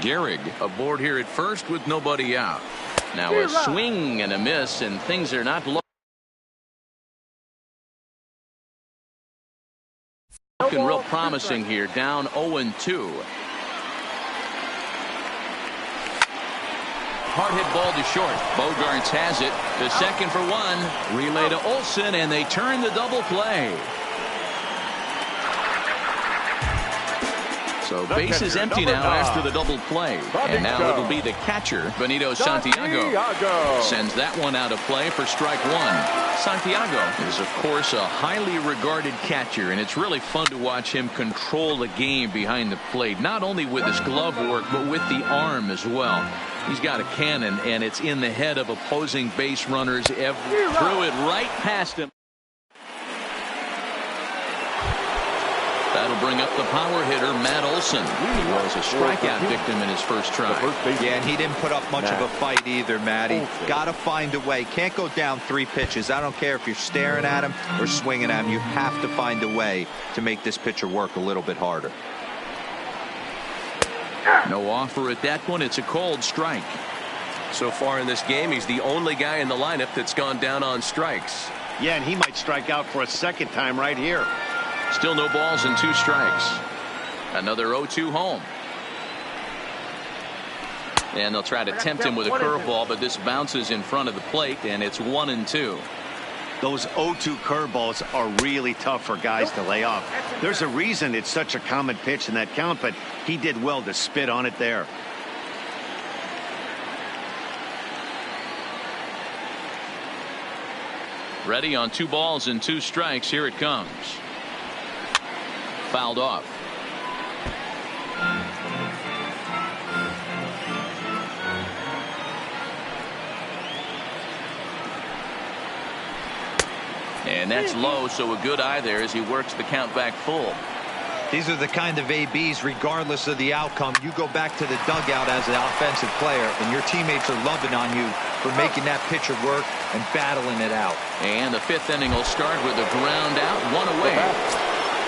Gehrig aboard here at first with nobody out. Now a swing and a miss, and things are not looking real promising here. Down 0-2. Hard hit ball to short. Bogarts has it to second for 1. Relay to Olsen, and they turn the double play. So base is empty now after the double play. And now it'll be the catcher, Benito Santiago. Sends that one out of play for strike one. Santiago is, of course, a highly regarded catcher, and it's really fun to watch him control the game behind the plate, not only with his glove work, but with the arm as well. He's got a cannon, and it's in the head of opposing base runners. Threw it right past him. That'll bring up the power hitter, Matt Olson. He was a strikeout victim in his first try. Yeah, and he didn't put up much of a fight either, Matty. Got to find a way. Can't go down 3 pitches. I don't care if you're staring at him or swinging at him. You have to find a way to make this pitcher work a little bit harder. No offer at that one. It's a called strike. So far in this game, he's the only guy in the lineup that's gone down on strikes. Yeah, and he might strike out for a second time right here. Still no balls and 2 strikes. Another 0-2 home. And they'll try to tempt him with a curveball, but this bounces in front of the plate, and it's 1-2. Those 0-2 curveballs are really tough for guys to lay off. There's a reason it's such a common pitch in that count, but he did well to spit on it there. Ready on 2 balls and 2 strikes. Here it comes. fouled off. And that's low, so a good eye there as he works the count back full. These are the kind of ABs, regardless of the outcome, you go back to the dugout as an offensive player, and your teammates are loving on you for making that pitcher work and battling it out. And the 5th inning will start with a ground out, 1 away.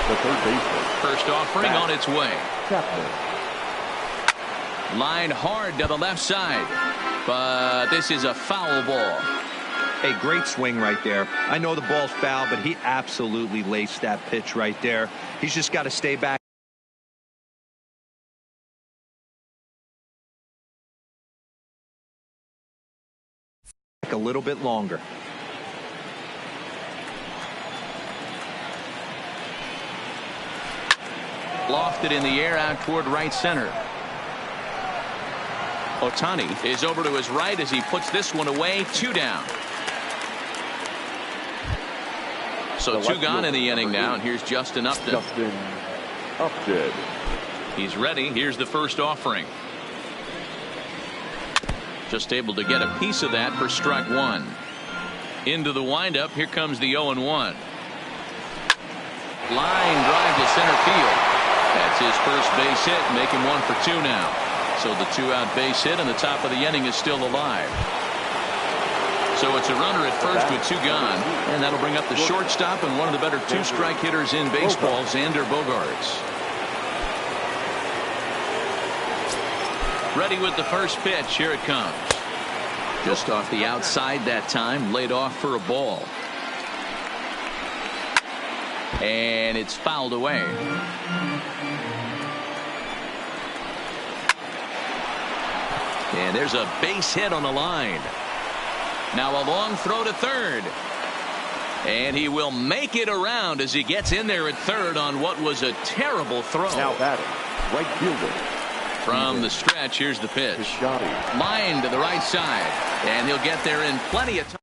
The third baseman. First offering on its way. Chapman. Line hard to the left side, but this is a foul ball. Hey, great swing right there. I know the ball's foul, but he absolutely laced that pitch right there. He's just got to stay back a little bit longer. Lofted in the air out toward right center. Ohtani is over to his right as he puts this one away. 2 down. So 2 gone in the inning now, and here's Justin Upton. He's ready. Here's the first offering. Just able to get a piece of that for strike 1. Into the windup. Here comes the 0-1. Line drive to center field. That's his first base hit, making 1 for 2 now. So the 2-out base hit, and the top of the inning is still alive. So it's a runner at first with 2 gone, and that'll bring up the shortstop and one of the better 2-strike hitters in baseball, Xander Bogaerts. Ready with the first pitch. Here it comes. Just off the outside that time, laid off for a ball. And it's fouled away. And there's a base hit on the line. Now a long throw to third. And he will make it around as he gets in there at third on what was a terrible throw. Now batting, right fielder. From the stretch, here's the pitch. Line to the right side. And he'll get there in plenty of time.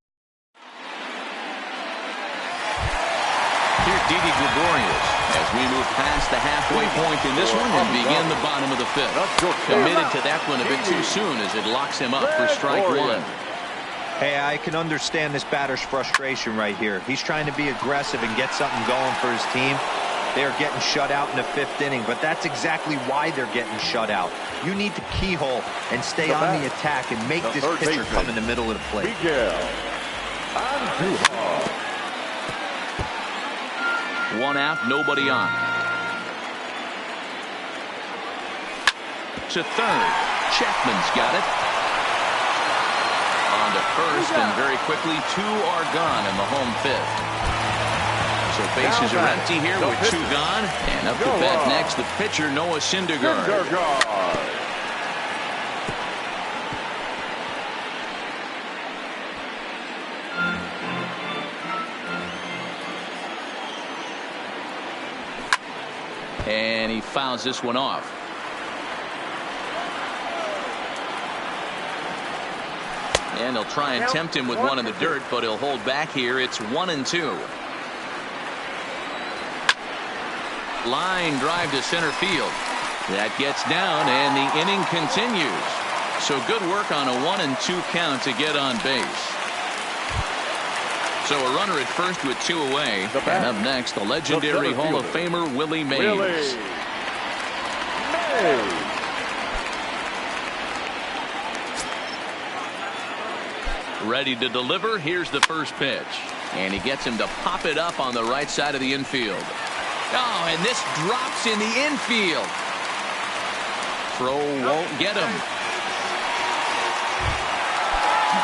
Here's Didi Gregorius as we move past the halfway point in this one and begin the bottom of the 5th. Committed to that one a bit too soon as it locks him up for strike 1. Hey, I can understand this batter's frustration right here. He's trying to be aggressive and get something going for his team. They're getting shut out in the 5th inning, but that's exactly why they're getting shut out. You need to keyhole and stay on the attack and make this pitcher come in the middle of the plate. One out, nobody on. To third. Chapman's got it. On to first, and very quickly 2 are gone in the home 5th. So bases are empty here with 2 gone. And up to bat next, the pitcher, Noah Syndergaard. And he fouls this one off. And he'll try and tempt him with one in the dirt, but he'll hold back here. It's 1-2. Line drive to center field. That gets down, and the inning continues. So good work on a 1-2 count to get on base. So a runner at first with 2 away. And up next, the legendary Hall of Famer Willie Mays. Ready to deliver. Here's the first pitch. And he gets him to pop it up on the right side of the infield. Oh, and this drops in the infield. Throw won't get him.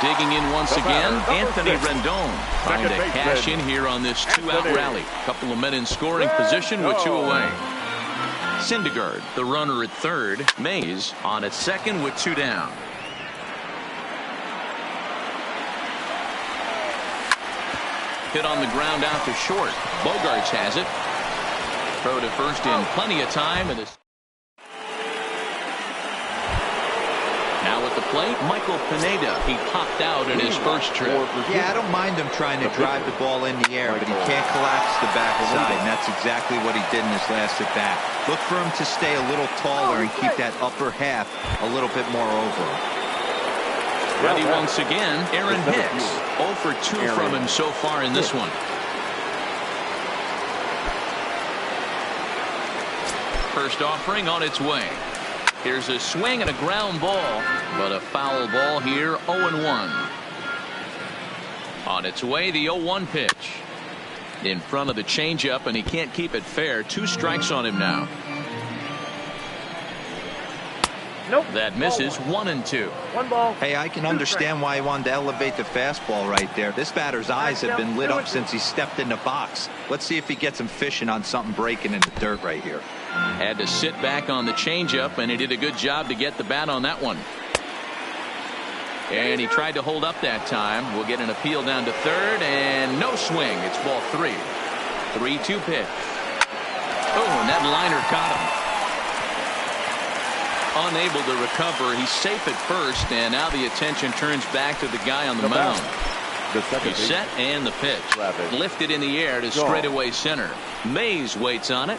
Digging in once again, Anthony Rendon trying to cash in here on this 2-out rally. Couple of men in scoring position with 2 away. Syndergaard, the runner at third. Mays on at second with 2 down. Hit on the ground out to short. Bogaerts has it. Throw to first in plenty of time. And Now at the plate, Michael Pineda. He popped out in his first trip. Yeah, I don't mind him trying to drive the ball in the air, but he can't collapse the backside, and that's exactly what he did in his last at bat. Look for him to stay a little taller and keep that upper half a little bit more over. Ready once again, Aaron Hicks. 0 for 2 from him so far in this one. First offering on its way. Here's a swing and a ground ball, but a foul ball here, 0-1. On its way, the 0-1 pitch. In front of the changeup, and he can't keep it fair. 2 strikes on him now. Nope. That misses. 1-2. 1 ball. Hey, I can understand why he wanted to elevate the fastball right there. This batter's eyes have been lit up since he stepped in the box. Let's see if he gets him fishing on something breaking in the dirt right here. Had to sit back on the changeup, and he did a good job to get the bat on that one. And he tried to hold up that time. We'll get an appeal down to third, and no swing. It's ball 3. 3-2 pitch. Oh, and that liner caught him. Unable to recover. He's safe at first, and now the attention turns back to the guy on the mound. He's set, and the pitch. Lifted in the air to straightaway center. Mays waits on it.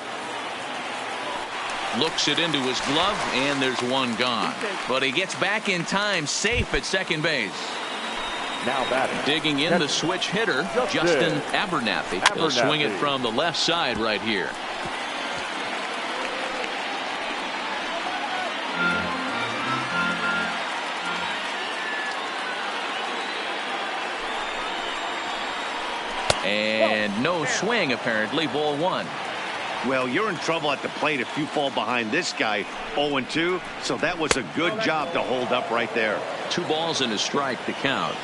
Looks it into his glove, and there's one gone. But he gets back in time, safe at second base. Now batting. Digging in the switch hitter, Justin Abernathy. He'll swing it from the left side right here. And no swing, apparently. Ball 1. Well, you're in trouble at the plate if you fall behind this guy. 0-2, so that was a good job to hold up right there. 2 balls and a strike to count.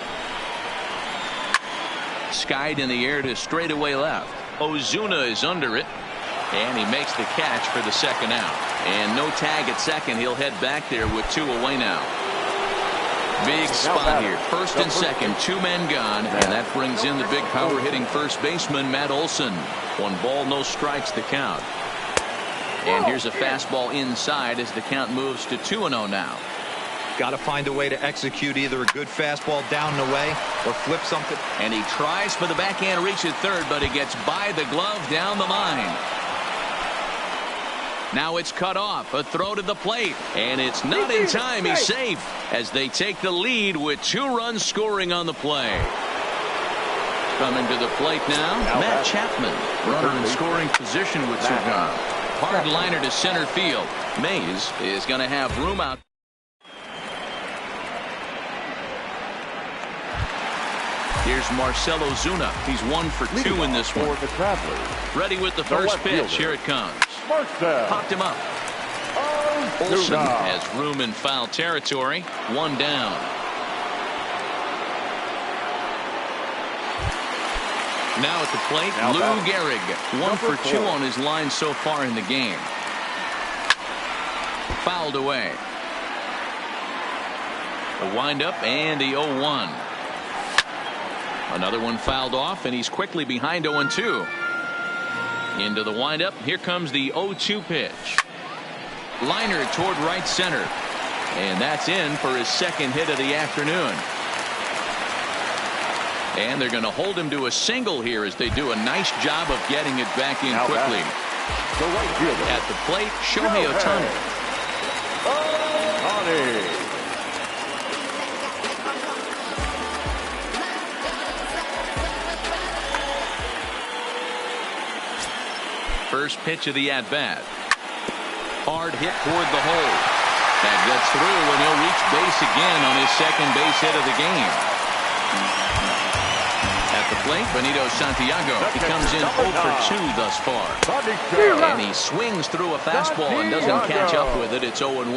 Skied in the air to straightaway left. Ozuna is under it, and he makes the catch for the second out. And no tag at second. He'll head back there with 2 away now. Big spot here. First and second, 2 men gone, and that brings in the big power hitting first baseman Matt Olson. 1 ball, no strikes to count. And here's a fastball inside as the count moves to 2-0 now. Got to find a way to execute either a good fastball down the way or flip something. And he tries for the backhand reach at third, but he gets by the glove down the line. Now it's cut off. A throw to the plate. And it's not in time. He's safe as they take the lead with 2 runs scoring on the play. Coming to the plate now, Matt Chapman. Runner in scoring position with 2 gone. Hard liner to center field. Mays is going to have room out. Here's Marcell Ozuna. He's 1 for 2 in this one. Ready with the first pitch. Here it comes. Popped him up. Olson has room in foul territory. 1 down. Now at the plate, Lou Gehrig. 1 for 2 on his line so far in the game. Fouled away. A windup and the 0-1. Another one fouled off, and he's quickly behind 0-2. Into the windup. Here comes the 0-2 pitch. Liner toward right center. And that's in for his second hit of the afternoon. And they're going to hold him to a single here as they do a nice job of getting it back in quickly. At the plate, Shohei Ohtani. First pitch of the at-bat. Hard hit toward the hole. That gets through, and he'll reach base again on his second base hit of the game. At the plate, Benito Santiago. He comes in 0 for 2 thus far. And he swings through a fastball and doesn't catch up with it. It's 0-1.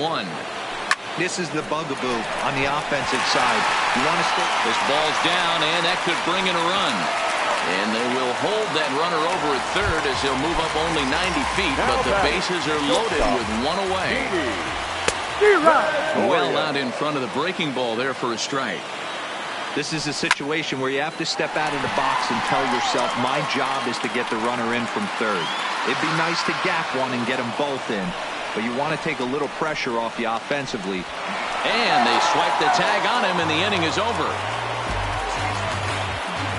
This is the bugaboo on the offensive side. You want to stay? This ball's down, and that could bring in a run. And they will hold that runner over at third as he'll move up only 90 feet, but the bases are loaded with 1 away. Well out in front of the breaking ball there for a strike. This is a situation where you have to step out of the box and tell yourself, my job is to get the runner in from third. It'd be nice to gap one and get them both in, but you want to take a little pressure off you offensively And they swipe the tag on him, and the inning is over.